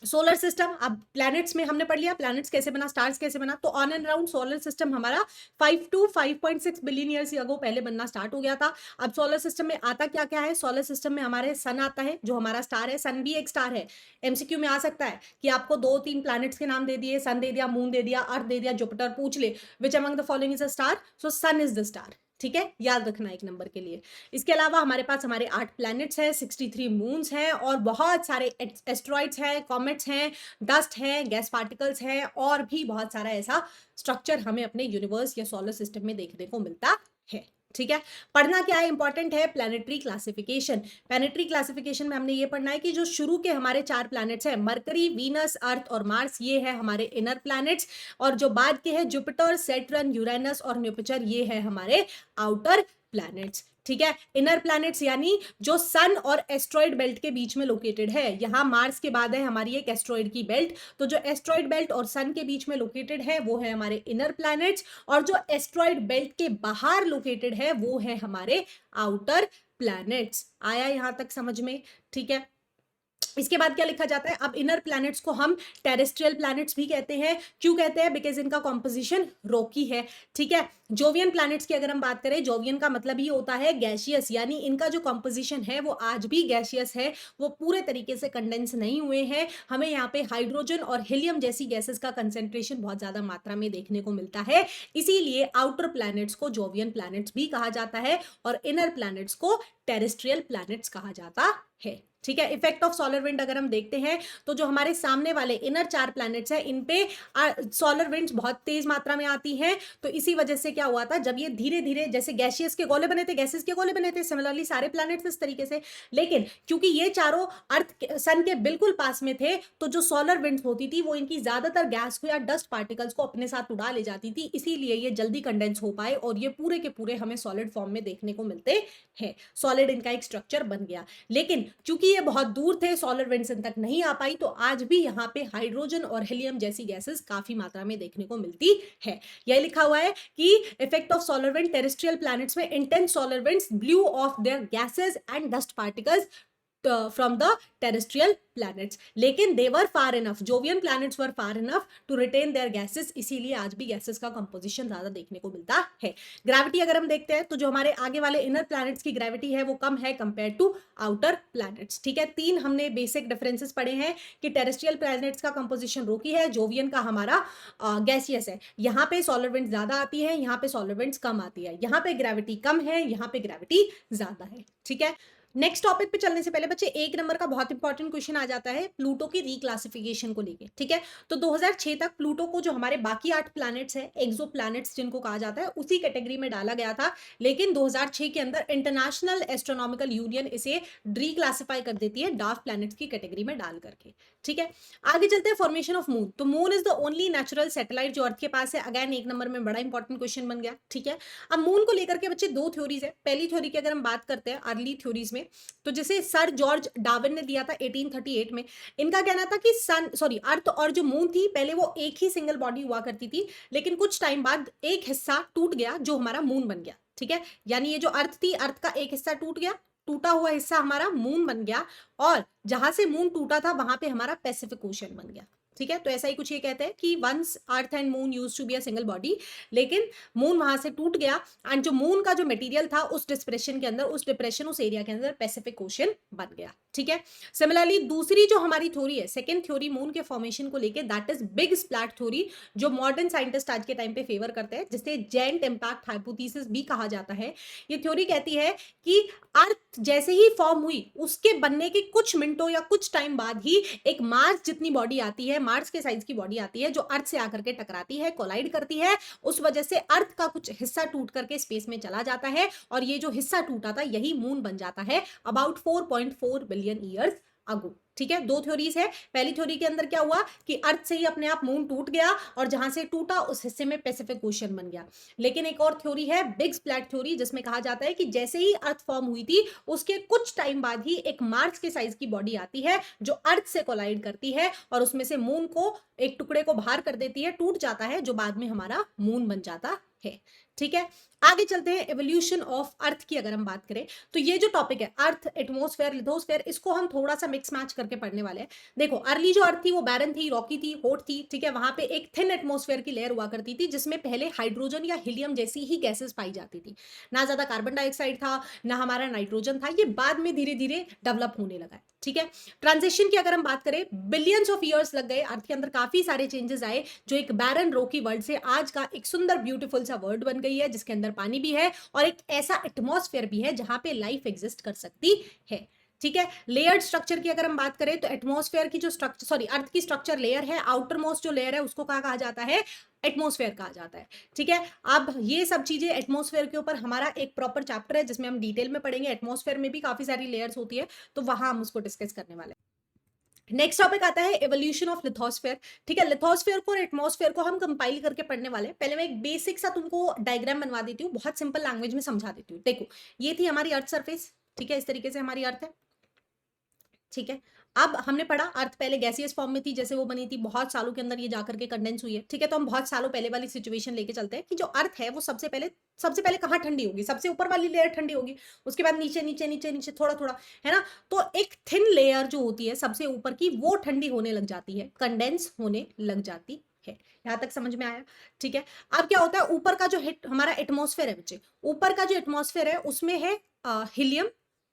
सोलर सिस्टम, अब प्लैनेट्स में हमने पढ़ लिया प्लैनेट्स कैसे बना, स्टार्स कैसे बना। तो on and around solar system हमारा 5 to 5.6 बिलियन ईयर्स अगो पहले बनना स्टार्ट हो गया था। अब सोलर सिस्टम में आता क्या क्या है? सोलर सिस्टम में हमारे सन आता है, जो हमारा स्टार है, सन भी एक स्टार है। एमसीक्यू में आ सकता है कि आपको 2-3 प्लैनेट्स के नाम दे दिए, सन दे दिया, मून दे दिया, अर्थ दे दिया, जुपिटर पूछ ले, which among the following is a star? So sun is the star. ठीक है, याद रखना एक नंबर के लिए। इसके अलावा हमारे पास हमारे 8 प्लैनेट्स हैं, 63 मून्स हैं, और बहुत सारे एस्ट्रॉइड्स हैं, कॉमेट्स हैं, डस्ट है, गैस पार्टिकल्स है, और भी बहुत सारा ऐसा स्ट्रक्चर हमें अपने यूनिवर्स या सोलर सिस्टम में देखने को मिलता है। ठीक है, पढ़ना क्या है? इंपॉर्टेंट है प्लैनेटरी क्लासिफिकेशन। प्लैनेटरी क्लासिफिकेशन में हमने ये पढ़ना है कि जो शुरू के हमारे 4 प्लैनेट्स हैं, मरकरी, वीनस, अर्थ और मार्स, ये है हमारे इनर प्लैनेट्स, और जो बाद के हैं जुपिटर, सैटर्न, यूरेनस और न्यूपिटर, ये है हमारे आउटर प्लैनेट्स। ठीक है, इनर प्लैनेट्स यानी जो सन और एस्ट्रॉइड बेल्ट के बीच में लोकेटेड है। यहां मार्स के बाद है हमारी एक एस्ट्रॉइड की बेल्ट, तो जो एस्ट्रॉइड बेल्ट और सन के बीच में लोकेटेड है वो है हमारे इनर प्लैनेट्स, और जो एस्ट्रॉइड बेल्ट के बाहर लोकेटेड है वो है हमारे आउटर प्लैनेट्स। आया यहां तक समझ में? ठीक है, इसके बाद क्या लिखा जाता है, अब इनर प्लैनेट्स को हम टेरेस्ट्रियल प्लैनेट्स भी कहते हैं। क्यों कहते हैं? बिकॉज इनका कॉम्पोजिशन रॉकी है। ठीक है, जोवियन प्लैनेट्स की अगर हम बात करें, जोवियन का मतलब ही होता है गैसियस, यानी इनका जो कॉम्पोजिशन है वो आज भी गैसियस है, वो पूरे तरीके से कंडेंस नहीं हुए हैं। हमें यहाँ पे हाइड्रोजन और हीलियम जैसी गैसेस का कंसेंट्रेशन बहुत ज्यादा मात्रा में देखने को मिलता है, इसीलिए आउटर प्लैनेट्स को जोवियन प्लैनेट्स भी कहा जाता है और इनर प्लैनेट्स को टेरेस्ट्रियल प्लैनेट्स कहा जाता है। ठीक है, इफेक्ट ऑफ सोलर विंड अगर हम देखते हैं तो जो हमारे सामने वाले इनर 4 प्लैनेट्स हैं, इन पे सोलर विंड्स बहुत तेज मात्रा में आती हैं। तो इसी वजह से क्या हुआ था, जब ये धीरे धीरे जैसे गैसियस के गोले बने थे, गैसेस के गोले बने थे, सिमिलरली सारे प्लैनेट्स इस तरीके से, लेकिन क्योंकि ये चारों सन के बिल्कुल पास में थे, तो जो सोलर विंड्स होती थी वो इनकी ज्यादातर गैस को या डस्ट पार्टिकल्स को अपने साथ उड़ा ले जाती थी, इसीलिए ये जल्दी कंडेंस हो पाए और ये पूरे के पूरे हमें सॉलिड फॉर्म में देखने को मिलते हैं। सॉलिड इनका एक स्ट्रक्चर बन गया। लेकिन क्योंकि ये बहुत दूर थे, सोलर विंड्स इन तक नहीं आ पाई, तो आज भी यहाँ पे हाइड्रोजन और हीलियम जैसी गैसेस काफी मात्रा में देखने को मिलती है। यह लिखा हुआ है कि effect of solar wind, terrestrial planets में intense solar winds blow off their gases and dust particles from the terrestrial planets, लेकिन they were far enough, Jovian planets were far enough to retain their gases, इसीलिए आज भी gases का composition ज्यादा देखने को मिलता है। ग्रेविटी अगर हम देखते हैं तो जो हमारे आगे वाले इनर प्लैनेट्स की ग्रेविटी है वो कम है कंपेयर टू आउटर प्लैनेट्स। ठीक है, 3 हमने बेसिक डिफरेंसेस पढ़े हैं कि टेरेस्ट्रियल प्लैनेट्स का कंपोजिशन रोकी है, जोवियन का हमारा गैसियस है। यहाँ पे सोलर विंड ज्यादा आती है, यहाँ पे सोलर विंड्स कम आती है, यहाँ पे ग्रेविटी कम है, यहाँ पे ग्रेविटी ज्यादा है। ठीक है, नेक्स्ट टॉपिक पे चलने से पहले बच्चे 1 नंबर का बहुत इंपॉर्टेंट क्वेश्चन आ जाता है प्लूटो की रिक्लासिफिकेशन को लेके। ठीक है, तो 2006 तक प्लूटो को जो हमारे बाकी 8 प्लैनेट्स हैं, एक्सो प्लैनेट्स जिनको कहा जाता है, उसी कैटेगरी में डाला गया था। लेकिन 2006 के अंदर इंटरनेशनल एस्ट्रोनॉमिकल यूनियन इसे रिक्लासिफाई कर देती है डार्क प्लैनेट्स की कैटेगरी में डाल करके। ठीक है, आगे चलते हैं फॉर्मेशन ऑफ मून। तो moon is the only natural satellite जो अर्थ के पास है। अगेन 1 नंबर में बड़ा इंपॉर्टेंट क्वेश्चन बन गया। ठीक है, अब मून को लेकर के बच्चे 2 थ्योरीज है। पहली थ्योरी की अगर हम बात करते हैं अर्ली थ्योरीज में, तो जैसे सर जॉर्ज डार्विन ने दिया था 1838 में, इनका कहना था कि अर्थ और जो मून थी पहले वो एक ही सिंगल बॉडी हुआ करती थी, लेकिन कुछ टाइम बाद एक हिस्सा टूट गया जो हमारा मून बन गया। ठीक है, यानी ये जो अर्थ थी, अर्थ का एक हिस्सा टूट गया, टूटा हुआ हिस्सा हमारा मून बन गया, और जहां से मून टूटा था वहां पे हमारा पैसिफिक ओशन बन गया। ठीक है, तो ऐसा ही कुछ ये कहते हैं कि once earth and moon used to be a single body, लेकिन मून वहां से टूट गया एंड जो मून का जो मटेरियल था उस डिप्रेशन के अंदर, उस एरिया के अंदर पैसिफिक ओशन बन गया। ठीक है, सिमिलरली दूसरी जो हमारी थ्योरी है, सेकंड थ्योरी मून के फॉर्मेशन को लेके, that is big splat theory, जो मॉडर्न साइंटिस्ट आज के टाइम पे फेवर करते हैं, जिसे जेंट इंपैक्ट हाइपोथेसिस भी कहा जाता है। ये थ्योरी कहती है कि अर्थ जैसे ही फॉर्म हुई उसके बनने के कुछ मिनटों या कुछ टाइम बाद ही एक मार्स जितनी बॉडी आती है, मार्स के साइज की बॉडी आती है, जो अर्थ से आकर के टकराती है, कोलाइड करती है, उस वजह से अर्थ का कुछ हिस्सा टूट करके स्पेस में चला जाता है, और ये जो हिस्सा टूटा था यही मून बन जाता है अबाउट 4.4 बिलियन ईयर्स अगो। ठीक है, 2 थ्योरीज है। पहली थ्योरी के अंदर क्या हुआ कि अर्थ से ही अपने आप मून टूट गया और जहां से टूटा उस हिस्से में पैसिफिक ओशन बन गया। लेकिन एक और थ्योरी है बिग स्प्लैट थ्योरी, जिसमें कहा जाता है कि जैसे ही अर्थ फॉर्म हुई थी उसके कुछ टाइम बाद ही एक मार्स के साइज की बॉडी आती है जो अर्थ से कोलाइड करती है और उसमें से मून को एक टुकड़े को बाहर कर देती है, टूट जाता है, जो बाद में हमारा मून बन जाता है। ठीक है, आगे चलते हैं एवोल्यूशन ऑफ अर्थ की अगर हम बात करें, तो ये जो टॉपिक है अर्थ, एटमॉस्फेयर, लिथोस्फेयर, इसको हम थोड़ा सा मिक्स मैच करके पढ़ने वाले हैं। देखो, अर्ली जो अर्थ थी वो बैरन थी, रॉकी थी, हॉट थी। ठीक है, वहां पे एक थिन एटमॉस्फेयर की लेयर हुआ करती थी जिसमें पहले हाइड्रोजन या हीलियम जैसी ही गैसेस पाई जाती थी, ना ज्यादा कार्बन डाइऑक्साइड था, ना हमारा नाइट्रोजन था। ये बाद में धीरे धीरे डेवलप होने लगा है। ठीक है, ट्रांजिशन की अगर हम बात करें, बिलियंस ऑफ ईयर्स लग गए, अर्थ के अंदर काफी सारे चेंजेस आए, जो एक बैरन रॉकी वर्ल्ड से आज का एक सुंदर ब्यूटीफुल सा वर्ल्ड बन गई है, जिसके अंदर पानी भी है और एक ऐसा एटमॉस्फेयर भी है जहां पे लाइफ एग्जिस्ट कर सकती है। ठीक है, लेयर्ड स्ट्रक्चर की अगर हम बात करें तो एटमॉस्फेयर की जो स्ट्रक्चर, अर्थ की स्ट्रक्चर लेयर है, आउटर मोस्ट जो लेयर है उसको क्या कहा जाता है, एटमॉस्फेयर कहा जाता है। ठीक है, अब ये सब चीजें एटमॉस्फेयर के ऊपर हमारा एक प्रॉपर चैप्टर है जिसमें हम डिटेल में पढ़ेंगे। एटमॉस्फेयर में भी काफी सारी लेयर्स होती है, तो वहां हम उसको डिस्कस करने वाले हैं। नेक्स्ट टॉपिक आता है एवोल्यूशन ऑफ लिथोस्फेयर। ठीक है, लिथोस्फेयर को और एटमॉस्फेयर को हम कंपाइल करके पढ़ने वाले हैं। पहले मैं एक बेसिक सा तुमको डायग्राम बनवा देती हूँ, बहुत सिंपल लैंग्वेज में समझा देती हूँ। देखो, ये थी हमारी अर्थ सरफेस। ठीक है, इस तरीके से हमारी अर्थ है। ठीक है, अब हमने पढ़ा अर्थ पहले गैसियस फॉर्म में थी, जैसे वो बनी थी, बहुत सालों के अंदर ये जाकर के कंडेंस हुई है, ठीक है। तो हम बहुत सालों पहले वाली सिचुएशन लेके चलते हैं कि जो अर्थ है वो सबसे पहले कहाँ ठंडी होगी, सबसे ऊपर वाली लेयर ठंडी होगी, उसके बाद नीचे नीचे नीचे नीचे थोड़ा थोड़ा, है ना। तो एक थिन लेयर जो होती है सबसे ऊपर की, वो ठंडी होने लग जाती है, कंडेंस होने लग जाती है। यहां तक समझ में आया, ठीक है। अब क्या होता है, ऊपर का जो हमारा एटमॉस्फेयर है बच्चे, ऊपर का जो एटमॉस्फेयर है उसमें है हीलियम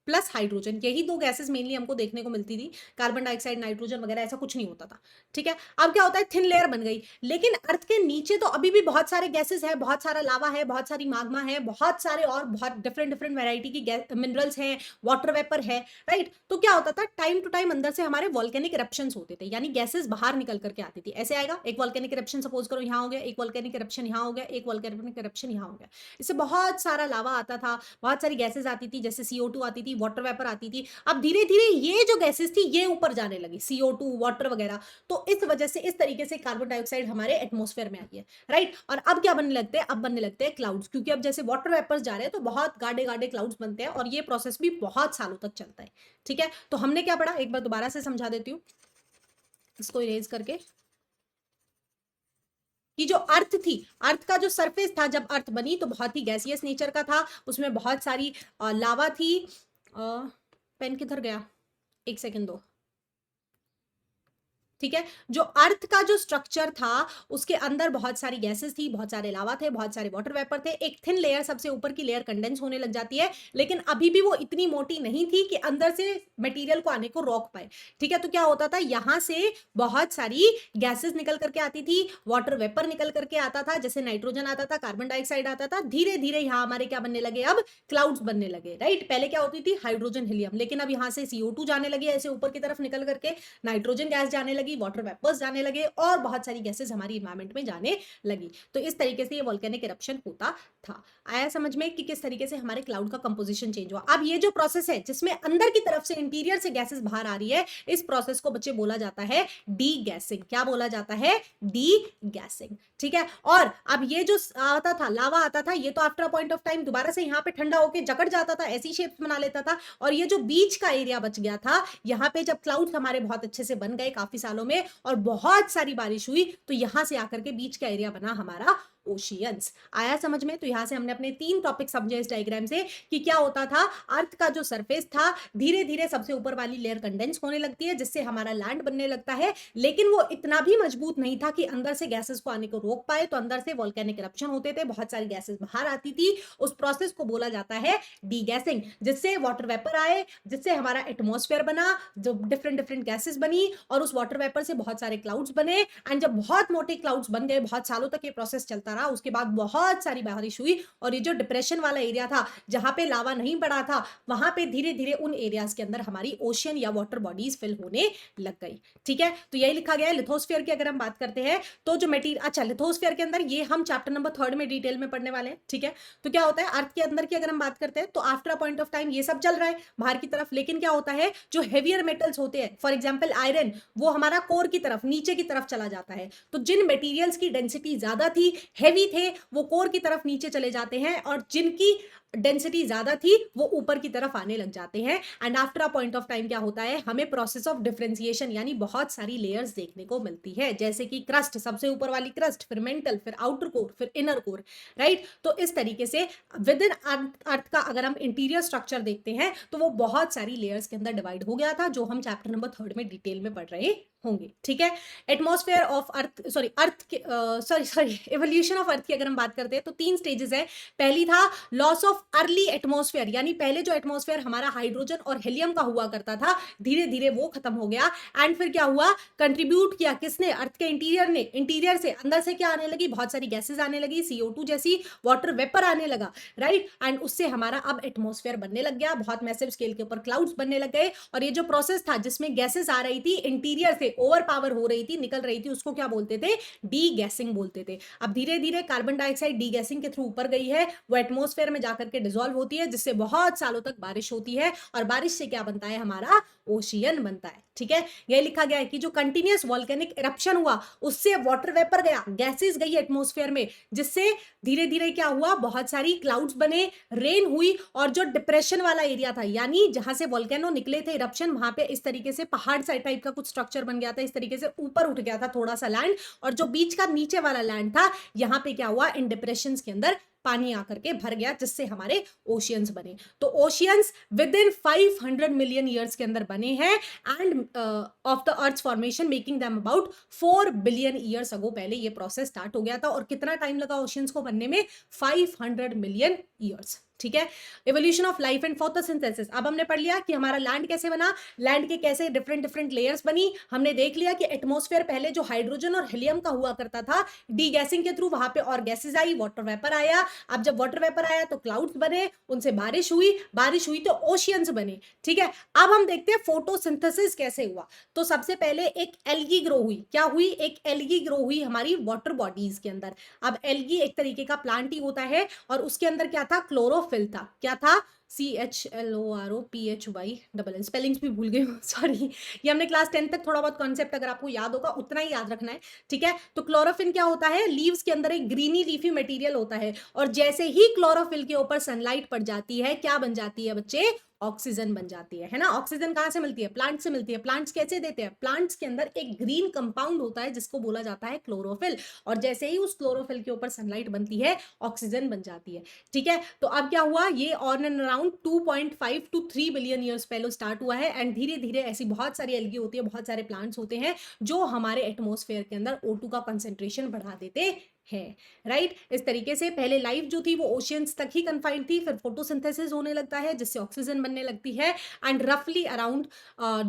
प्लस हाइड्रोजन, यही दो गैसेस मेनली हमको देखने को मिलती थी, कार्बन डाइऑक्साइड नाइट्रोजन वगैरह ऐसा कुछ नहीं होता था, ठीक है। अब क्या होता है, थिन लेयर बन गई, लेकिन अर्थ के नीचे तो अभी भी बहुत सारे गैसेस है, बहुत सारा लावा है, बहुत सारी माग्मा है, बहुत सारे और बहुत डिफरेंट डिफरेंट वेराइटी की मिनरल्स हैं, वाटर वेपर है, राइट। तो क्या होता था, टाइम टू टाइम अंदर से हमारे वॉल्केनिक इरप्शंस होते थे, यानी गैसेस बाहर निकल करके आती थी। ऐसे आएगा, एक वॉल्केनिक इरप्शन सपोज करो यहाँ हो गया, एक वॉल्केनिक इरप्शन यहाँ हो गया, एक वॉल्केनिक इरप्शन यहाँ हो गया, इससे बहुत सारा लावा आता था, बहुत सारी गैसेस आती थी, जैसे CO2 आती थी, वाटर वेपर आती थी। अब धीरे धीरे ये जो गैसेस थी ये ऊपर जाने लगी, CO2 वाटर वगैरह। तो इस वजह से इस तरीके से कार्बन डाइऑक्साइड हमारे एटमॉस्फेयर में आई है, राइट। और अब क्या बनने लगते हैं, अब बनने लगते हैं क्लाउड्स, क्योंकि अब जैसे वाटर वेपर्स जा रहे हैं तो बहुत गाढ़े गाढ़े क्लाउड्स बनते हैं, और ये प्रोसेस भी बहुत सालों तक चलता है, ठीक है। तो हमने क्या पढ़ा, एक बार दोबारा से समझा देती हूँ इसको इरेज करके, कि जो अर्थ थी, अर्थ का जो सरफेस था, जब अर्थ बनी तो बहुत ही गैसियस नेचर का था, उसमें बहुत सारी लावा थी। पेन किधर गया, एक सेकंड दो, ठीक है। जो अर्थ का जो स्ट्रक्चर था उसके अंदर बहुत सारी गैसेस थी, बहुत सारे लावा थे, बहुत सारे वाटर वेपर थे, एक थिन लेयर, सबसे ऊपर की लेयर कंडेंस होने लग जाती है, लेकिन अभी भी वो इतनी मोटी नहीं थी कि अंदर से मटेरियल को आने को रोक पाए, ठीक है। तो क्या होता था, यहां से बहुत सारी गैसेस निकल करके आती थी, वाटर वेपर निकल करके आता था, जैसे नाइट्रोजन आता था, कार्बन डाइऑक्साइड आता था, धीरे धीरे यहां हमारे क्या बनने लगे, अब क्लाउड्स बनने लगे, राइट। पहले क्या होती थी, हाइड्रोजन हीलियम, लेकिन अब यहां से CO2 जाने लगे ऐसे ऊपर की तरफ निकल करके, नाइट्रोजन गैस जाने लगी, वाटर वेपर्स जाने लगे, और बहुत सारी गैसेस हमारी इन्वायरमेंट में जाने लगी। तो इस तरीके से ये वोल्केनिक इरप्शन होता था। आया समझ में कि किस तरीके से हमारे क्लाउड का कंपोजिशन चेंज हुआ। अब ये जो प्रोसेस है जिसमें अंदर की तरफ से इंटीरियर से गैसेस बाहर आ रही है, इस प्रोसेस को बच्चे बोला जाता है डी गैसिंग। क्या बोला जाता है, डी गैसिंग, ठीक है। और अब ये जो आता था, लावा आता था, ये तो आफ्टर पॉइंट ऑफ टाइम दोबारा से यहाँ पे ठंडा होकर जकड़ जाता था, ऐसी शेप बना लेता था, और ये जो बीच का एरिया बच गया था, यहाँ पे जब क्लाउड्स हमारे बहुत अच्छे से बन गए काफी सालों में और बहुत सारी बारिश हुई, तो यहां से आकर के बीच का एरिया बना हमारा ओशियंस। आया समझ में। तो यहां से हमने अपने 3 टॉपिक समझे इस डायग्राम से, कि क्या होता था, अर्थ का जो सरफेस था धीरे धीरे सबसे ऊपर वाली लेयर कंडेंस होने लगती है, जिससे हमारा लैंड बनने लगता है, लेकिन वो इतना भी मजबूत नहीं था कि अंदर से गैसेस को आने को रोक पाए। तो अंदर से वोल्केनिक इरप्शन होते थे, बहुत सारी गैसेस बाहर आती थी, उस प्रोसेस को बोला जाता है डीगैसिंग, जिससे वाटर वेपर आए, जिससे हमारा एटमॉस्फेयर बना, जो डिफरेंट डिफरेंट गैसेस बनी, और उस वाटर वेपर से बहुत सारे क्लाउड्स बने। एंड जब बहुत मोटे क्लाउड्स बन गए, बहुत सालों तक ये प्रोसेस चलता रहा, उसके बाद बहुत सारी बारिश हुई, और ये जो डिप्रेशन वाला एरिया था जहां पे लावा नहीं पड़ा था, वहां पे धीरे धीरे उन एरियाज के अंदर हमारी ओशियन या वाटर बॉडीज फिल होने लग गई, ठीक है। तो यही लिखा गया है। लिथोस्फीयर की अगर हम बात करते हैं तो जो मटेरियल, अच्छा लिथोस्फीयर के अंदर ये हम चैप्टर नंबर 3 में डिटेल में पढ़ने वाले हैं, ठीक है। तो क्या होता है, अर्थ के अंदर की अगर हम बात करते हैं तो after a point of time ये सब चल रहा है बाहर की तरफ, लेकिन क्या होता है, जो हेवियर मेटल्स होते हैं, फॉर एग्जांपल आयरन, वो हमारा कोर की तरफ, नीचे की तरफ चला जाता है। तो जिन मटेरियल्स की डेंसिटी ज्यादा थी, हेवी थे, वो कोर की तरफ नीचे चले जाते हैं, और जिनकी डेंसिटी ज्यादा थी वो ऊपर की तरफ आने लग जाते हैं। And after a point of time क्या होता है, हमें प्रोसेस ऑफ डिफरेंशिएशन यानी बहुत सारी लेयर्स देखने को मिलती है, जैसे कि क्रस्ट, सबसे ऊपर वाली क्रस्ट, फिर मेंटल, फिर आउटर कोर, फिर इनर कोर, राइट। तो इस तरीके से विद इन अर्थ का अगर हम इंटीरियर स्ट्रक्चर देखते हैं तो वो बहुत सारी लेयर्स के अंदर डिवाइड हो गया था, जो हम चैप्टर नंबर 3 में डिटेल में पढ़ रहे होंगे, ठीक है। Atmosphere of earth, sorry evolution of earth की अगर हम बात करते हैं तो 3 स्टेजेस है। पहली था लॉस ऑफ अर्ली एटमॉस्फेयर, यानी पहले जो एटमॉस्फेयर हमारा हाइड्रोजन और हीलियम का हुआ करता था, धीरे धीरे वो खत्म हो गया। एंड फिर क्या हुआ, कंट्रीब्यूट किया किसने, अर्थ के इंटीरियर ने। इंटीरियर से अंदर से क्या आने लगी, बहुत सारी गैसेस आने लगी, CO2 जैसी, वाटर वेपर आने लगा, राइट। एंड उससे हमारा अब एटमॉस्फेयर बनने लग गया, बहुत मैसिव स्केल के ऊपर क्लाउड्स बनने लग गए। और ये जो प्रोसेस था जिसमें गैसेस आ रही थी इंटीरियर से, ओवर पावर हो रही थी, निकल रही थी, उसको क्या बोलते थे, डी गैसिंग बोलते थे। अब धीरे धीरे कार्बन डाइऑक्साइड डी गैसिंग के थ्रू ऊपर गई है, वो एटमॉस्फेयर में जाकर के डिसॉल्व होती है, जिससे बहुत सालों तक बारिश होती है और बारिश से क्या बनता है, हमारा ओशियन बनता है। ठीक है, यही लिखा गया है कि जो कंटिन्यूअस वॉल्केनिक इरप्शन हुआ उससे वाटर वेपर गया, गैसेस गई एटमॉस्फेयर में, जिससे धीरे धीरे क्या हुआ, बहुत सारी क्लाउड्स बने, रेन हुई, और जो डिप्रेशन वाला एरिया था, यानी जहां से वॉल्केनो निकले थे इरप्शन, वहां पे इस तरीके से पहाड़ साइड टाइप का कुछ स्ट्रक्चर बन गया था, इस तरीके से ऊपर उठ गया था थोड़ा सा लैंड, और जो बीच का नीचे वाला लैंड था, यहाँ पे क्या हुआ, इन डिप्रेशन के अंदर पानी आकर के भर गया, जिससे हमारे ओशियंस बने। तो oceans with in 500 million years के अंदर बने हैं, end of the earth formation making them about 4 billion years ago पहले ये प्रोसेस स्टार्ट हो गया था। और कितना टाइम लगा ओशियंस को बनने में, 500 मिलियन ईयर्स। ठीक है, evolution of life and photosynthesis. अब हमने पढ़ लिया कि हमारा लैंड कैसे बना, लैंड के कैसे डिफरेंट डिफरेंट लेयर्स बनी। हमने देख लिया कि एटमॉस्फेयर पहले जो हाइड्रोजन और हीलियम का हुआ करता था, डी गैसिंग के थ्रू वहां पे और गैसेज आई, वाटर वेपर आया। अब जब वाटर वेपर आया तो क्लाउड्स बने, उनसे बारिश हुई तो ओशियंस बने। ठीक है, अब हम देखते हैं फोटोसिंथेसिस कैसे हुआ। तो सबसे पहले एक एल्गी ग्रो हुई। क्या हुई, एक एल्गी ग्रो हुई हमारी वाटर बॉडीज के अंदर। अब एल्गी एक तरीके का प्लांट ही होता है, और उसके अंदर क्या था, क्लोरोफिल था। क्या था, CHLOROPHY, स्पेलिंग्स भी भूल गई हूँ, सॉरी। ये हमने क्लास 10 तक थोड़ा बहुत कॉन्सेप्ट अगर आपको याद होगा उतना ही याद रखना है। ठीक है, तो क्लोरोफिल क्या होता है, लीव्स के अंदर एक ग्रीनी लीफी मटेरियल होता है, और जैसे ही क्लोरोफिल के ऊपर सनलाइट पड़ जाती है, क्या बन जाती है बच्चे, ऑक्सीजन बन जाती है ना। ऑक्सीजन कहां से मिलती है, प्लांट से मिलती है। प्लांट्स कैसे देते हैं, प्लांट्स के अंदर एक ग्रीन कंपाउंड होता है जिसको बोला जाता है क्लोरोफिल, और जैसे ही उस क्लोरोफिल के ऊपर सनलाइट बनती है, ऑक्सीजन बन जाती है। ठीक है, तो अब क्या हुआ, ये on and around 2.5 to 3 billion years पहले स्टार्ट हुआ है, एंड धीरे धीरे ऐसी बहुत सारी एल्गी होती है, बहुत सारे प्लांट्स होते हैं जो हमारे एटमॉस्फेयर के अंदर O2 का कंसेंट्रेशन बढ़ा देते है। राइट, इस तरीके से पहले लाइफ जो थी वो ओशियंस तक ही कन्फाइंड थी, फिर फोटोसिंथेसिस होने लगता है जिससे ऑक्सीजन बनने लगती है, एंड रफली अराउंड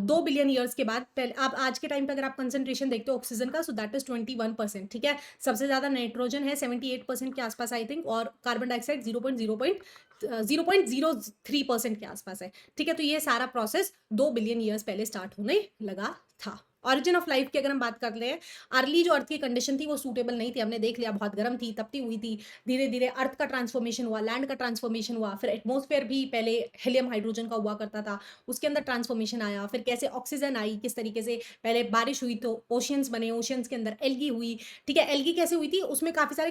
2 बिलियन ईयर्स के बाद, पहले आप आज के टाइम पे अगर आप कंसेंट्रेशन देखते हो ऑक्सीजन का, सो दैट इज 21%। ठीक है, सबसे ज्यादा नाइट्रोजन है 78% के आसपास आई थिंक, और कार्बन डाइऑक्साइड 0.03% के आसपास है। ठीक है, तो ये सारा प्रोसेस 2 बिलियन ईयर्स पहले स्टार्ट होने लगा था। ऑरिजिन ऑफ लाइफ की अगर हम बात कर ले, अर्ली जो अर्थ की कंडीशन थी वो सूटेबल नहीं थी, हमने देख लिया, बहुत गर्म थी, तपती हुई थी। धीरे धीरे अर्थ का ट्रांसफॉर्मेशन हुआ, लैंड का ट्रांसफॉर्मेशन हुआ, फिर एटमॉस्फेयर भी पहले हीलियम हाइड्रोजन का हुआ करता था, उसके अंदर ट्रांसफॉर्मेशन आया, फिर कैसे ऑक्सीजन आई, किस तरीके से पहले बारिश हुई तो ओशियंस बने, ओशियंस के अंदर एल्गी हुई। ठीक है, एल्गी कैसे हुई थी, उसमें काफी सारे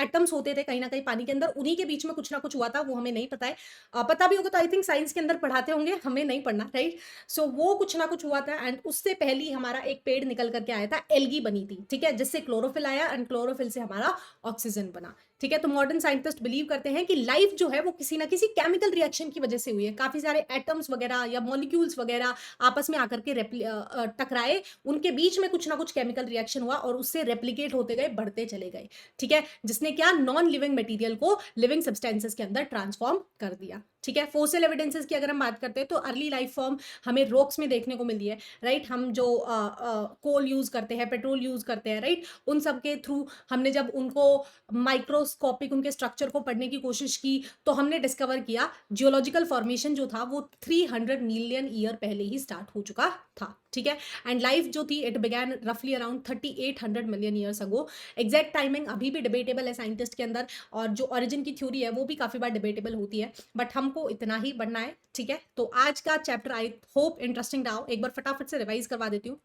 एटम्स होते थे कहीं ना कहीं पानी के अंदर, उन्हीं के बीच में कुछ ना कुछ हुआ था, वो हमें नहीं पता है। पता भी होगा तो आई थिंक साइंस के अंदर पढ़ाते होंगे, हमें नहीं पढ़ना, राइट। सो वो कुछ ना कुछ हुआ था, एंड उससे पहले हमारा एक पेड़ निकल करके आया था, एल्गी बनी थी। ठीक है, जिससे क्लोरोफिल आया, एंड क्लोरोफिल से हमारा ऑक्सीजन बना। ठीक है, तो मॉडर्न साइंटिस्ट बिलीव करते हैं कि लाइफ जो है वो किसी ना किसी केमिकल रिएक्शन की वजह से हुई है। काफी सारे एटम्स वगैरह या मॉलिक्यूल्स वगैरह आपस में आकर के टकराए, उनके बीच में कुछ ना कुछ केमिकल रिएक्शन हुआ, और उससे रेप्लिकेट होते गए, बढ़ते चले गए। ठीक है, जिसने क्या, नॉन लिविंग मटेरियल को लिविंग सब्सटेंसेस के अंदर ट्रांसफॉर्म कर दिया। ठीक है, फोसिल एविडेंसेस की अगर हम बात करते हैं तो अर्ली लाइफ फॉर्म हमें रॉक्स में देखने को मिली है। राइट, हम जो कोल यूज करते हैं, पेट्रोल यूज करते हैं, राइट, उन सब के थ्रू हमने जब उनको माइक्रोस्कोपिक उनके स्ट्रक्चर को पढ़ने की कोशिश की, तो हमने डिस्कवर किया जियोलॉजिकल फॉर्मेशन जो था वो 300 मिलियन ईयर पहले ही स्टार्ट हो चुका था। ठीक है, एंड लाइफ जो थी इट बिगैन रफली around 3800 million years ago. Exact timing अभी भी डिबेटेबल है साइंटिस्ट के अंदर, और जो ओरिजिन की थ्योरी है वो भी काफी बार डिबेटेबल होती है, बट हमको इतना ही बढ़ना है। ठीक है, तो आज का चैप्टर आई होप इंटरेस्टिंग रहा हो, एक बार फटाफट से रिवाइज करवा देती हूँ।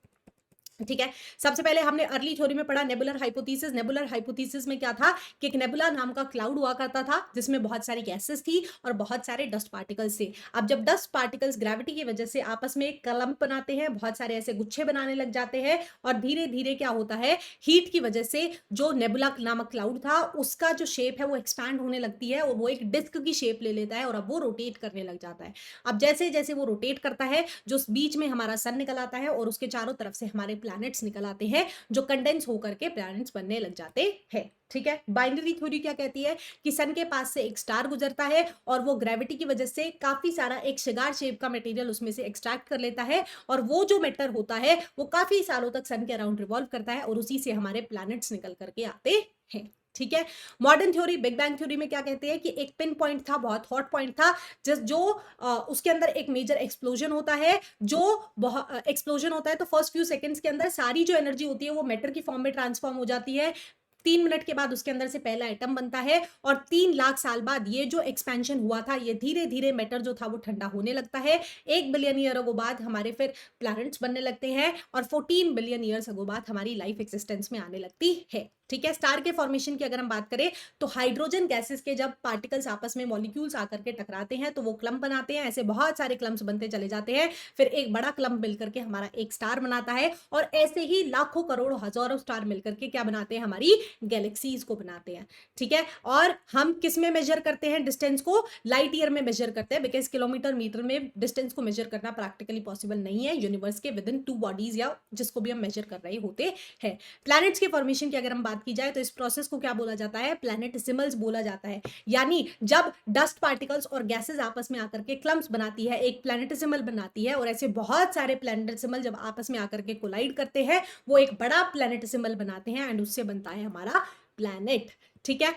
ठीक है, सबसे पहले हमने अर्ली थ्योरी में पढ़ा नेबुलर हाइपोथेसिस। नेबुलर हाइपोथेसिस में क्या था कि एक नेबुला नाम का क्लाउड हुआ करता था, जिसमें बहुत सारी गैसेस थी और बहुत सारे डस्ट पार्टिकल्स थे। अब जब डस्ट पार्टिकल्स ग्रेविटी की वजह से आपस में एक क्लम्प बनाते हैं, बहुत सारे ऐसे गुच्छे बनाने लग जाते हैं, और धीरे धीरे क्या होता है, हीट की वजह से जो नेबुला नामक क्लाउड था उसका जो शेप है वो एक्सपैंड होने लगती है, और वो एक डिस्क की शेप ले लेता है, और अब वो रोटेट करने लग जाता है। अब जैसे जैसे वो रोटेट करता है, जो बीच में हमारा सन निकल आता है, और उसके चारों तरफ से हमारे प्लैनेट्स निकल आते हैं, जो कंडेंस होकर के प्लैनेट्स बनने लग जाते हैं। ठीक है, बाइनरी थ्योरी क्या कहती है कि सन के पास से एक स्टार गुजरता है, और वो ग्रेविटी की वजह से काफी सारा एक शिगार शेप का मटेरियल उसमें से एक्सट्रैक्ट कर लेता है, और वो जो मैटर होता है वो काफी सालों तक सन के अराउंड रिवॉल्व करता है, और उसी से हमारे प्लैनेट्स निकल करके आते हैं। ठीक है, modern theory, big bang theory में क्या कहते हैं कि एक पिन पॉइंट था, बहुत हॉट पॉइंट था, जो उसके अंदर एक मेजर एक्सप्लोजन होता है। जो एक्सप्लोजन होता है तो फर्स्ट फ्यू सेकंड्स के अंदर सारी जो एनर्जी होती है वो मैटर की फॉर्म में ट्रांसफॉर्म हो जाती है, 3 मिनट के बाद उसके अंदर से पहला एटम बनता है और 3 लाख साल बाद ये जो एक्सपेंशन हुआ था, ये धीरे-धीरे मैटर जो था वो ठंडा होने लगता है। 1 बिलियन ईयर अगो बाद हमारे फिर प्लैनेट्स बनने लगते हैं और 14 बिलियन ईयर्स अगो बाद हमारी लाइफ एक्सिस्टेंस में आने लगती है। ठीक है? स्टार के फॉर्मेशन की अगर हम बात करें तो हाइड्रोजन गैसेस के जब पार्टिकल्स आपस में मॉलिक्यूल्स आकर के टकराते हैं तो वो क्लम्प बनाते हैं। ऐसे बहुत सारे क्लम्प्स बनते चले जाते हैं। फिर एक बड़ा क्लम्प मिलकर के हमारा एक स्टार बनाता है और ऐसे ही लाखों करोड़ों हजारों स्टार मिलकर के क्या बनाते हैं, हमारी गैलेक्सीज को बनाते हैं। ठीक है? और हम किस में मेजर करते हैं डिस्टेंस को? लाइट ईयर में मेजर करते हैं, बिकॉज किलोमीटर मीटर में डिस्टेंस को मेजर करना प्रैक्टिकली पॉसिबल नहीं है यूनिवर्स के विद इन 2 बॉडीज या जिसको भी हम मेजर कर रहे होते हैं। प्लैनेट्स के फॉर्मेशन की अगर हम बात की जाए तो इस प्रोसेस को क्या बोला जाता है? प्लैनेटिसिमल्स बोला जाता है। यानी जब डस्ट पार्टिकल्स और गैसेस आपस में आकर के क्लम्प्स बनाती है, एक प्लैनेटिसिमल बनाती है और ऐसे बहुत सारे प्लैनेटिसिमल जब आपस में आकर के कोलाइड करते हैं वो एक बड़ा प्लैनेटिसिमल बनाते हैं एंड उससे बनता है हमारा प्लैनेट। ठीक है?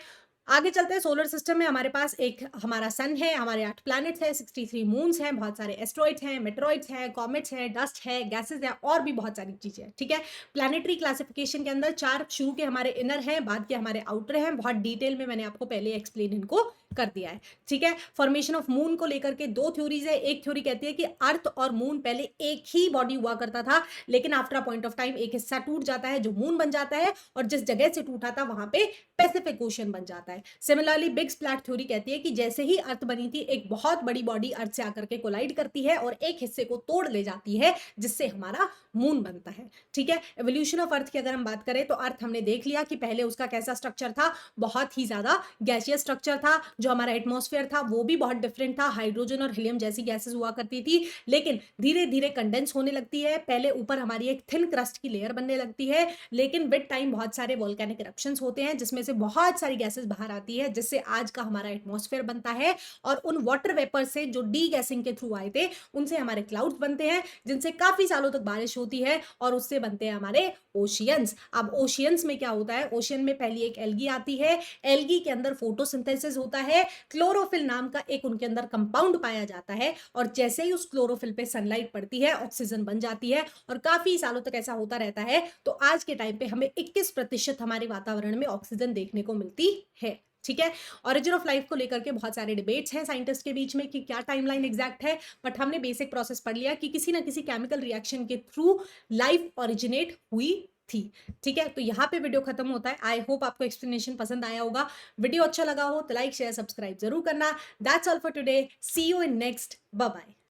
आगे चलते हैं। सोलर सिस्टम में हमारे पास एक हमारा सन है, हमारे 8 प्लैनेट्स हैं, 63 मून्स हैं, बहुत सारे एस्ट्रॉइड्स हैं, मेटेरॉइड्स हैं, कॉमेट्स हैं, डस्ट है, गैसेस हैं और भी बहुत सारी चीजें हैं। ठीक है? प्लैनेटरी क्लासिफिकेशन के अंदर 4 शुरू के हमारे इनर हैं, बाद के हमारे आउटर हैं। बहुत डिटेल में मैंने आपको पहले एक्सप्लेन इनको कर दिया है। ठीक है? फॉर्मेशन ऑफ मून को लेकर के 2 थ्योरीज है। एक थ्योरी कहती है कि अर्थ और मून पहले एक ही बॉडी हुआ करता था, लेकिन after a point of time एक हिस्सा टूट जाता है जो मून बन जाता है और जिस जगह से टूटा था वहां पे पैसिफिक ओशन बन जाता है। सिमिलरली बिग स्प्लैट थ्योरी कहती है कि जैसे ही अर्थ बनी थी एक बहुत बड़ी बॉडी अर्थ से आकर के कोलाइड करती है और एक हिस्से को तोड़ ले जाती है जिससे हमारा मून बनता है। ठीक है? एवोल्यूशन ऑफ अर्थ की अगर हम बात करें तो अर्थ हमने देख लिया कि पहले उसका कैसा स्ट्रक्चर था, बहुत ही ज्यादा गैसियस स्ट्रक्चर था। जो हमारा एटमॉस्फेयर था वो भी बहुत डिफरेंट था, हाइड्रोजन और हीलियम जैसी गैसेस हुआ करती थी, लेकिन धीरे धीरे कंडेंस होने लगती है। पहले ऊपर हमारी एक थिन क्रस्ट की लेयर बनने लगती है, लेकिन विद टाइम बहुत सारे वोल्केनिक इरप्शंस होते हैं जिसमें से बहुत सारी गैसेस बाहर आती है जिससे आज का हमारा एटमॉस्फेयर बनता है। और उन वाटर वेपर से जो डी गैसिंग के थ्रू आए थे उनसे हमारे क्लाउड्स बनते हैं जिनसे काफी सालों तक बारिश होती है और उससे बनते हैं हमारे ओशियंस। अब ओशियंस में क्या होता है? ओशियन में पहली एक एल्गी आती है, एल्गी के अंदर फोटोसिंथेसिस होता है, क्लोरोफिल नाम का एक उनके अंदर कंपाउंड पाया जाता है और जैसे ही उस क्लोरोफिल पे सनलाइट पड़ती है ऑक्सीजन बन जाती है और काफी सालों तक ऐसा होता रहता है। तो आज के टाइम पे हमें 21% हमारे वातावरण में ऑक्सीजन देखने को मिलती है। ठीक है? ऑरिजिन ऑफ लाइफ को लेकर के बहुत सारे डिबेट्स हैं साइंटिस्ट के बीच में कि क्या टाइमलाइन एग्जैक्ट है, बट हमने बेसिक प्रोसेस पढ़ लिया कि किसी ना किसी केमिकल रिएक्शन के थ्रू लाइफ ओरिजिनेट हुई थी। ठीक है? तो यहाँ पे वीडियो खत्म होता है। आई होप आपको एक्सप्लेनेशन पसंद आया होगा। वीडियो अच्छा लगा हो तो लाइक शेयर सब्सक्राइब जरूर करना। That's all for today. See you in next. Bye bye.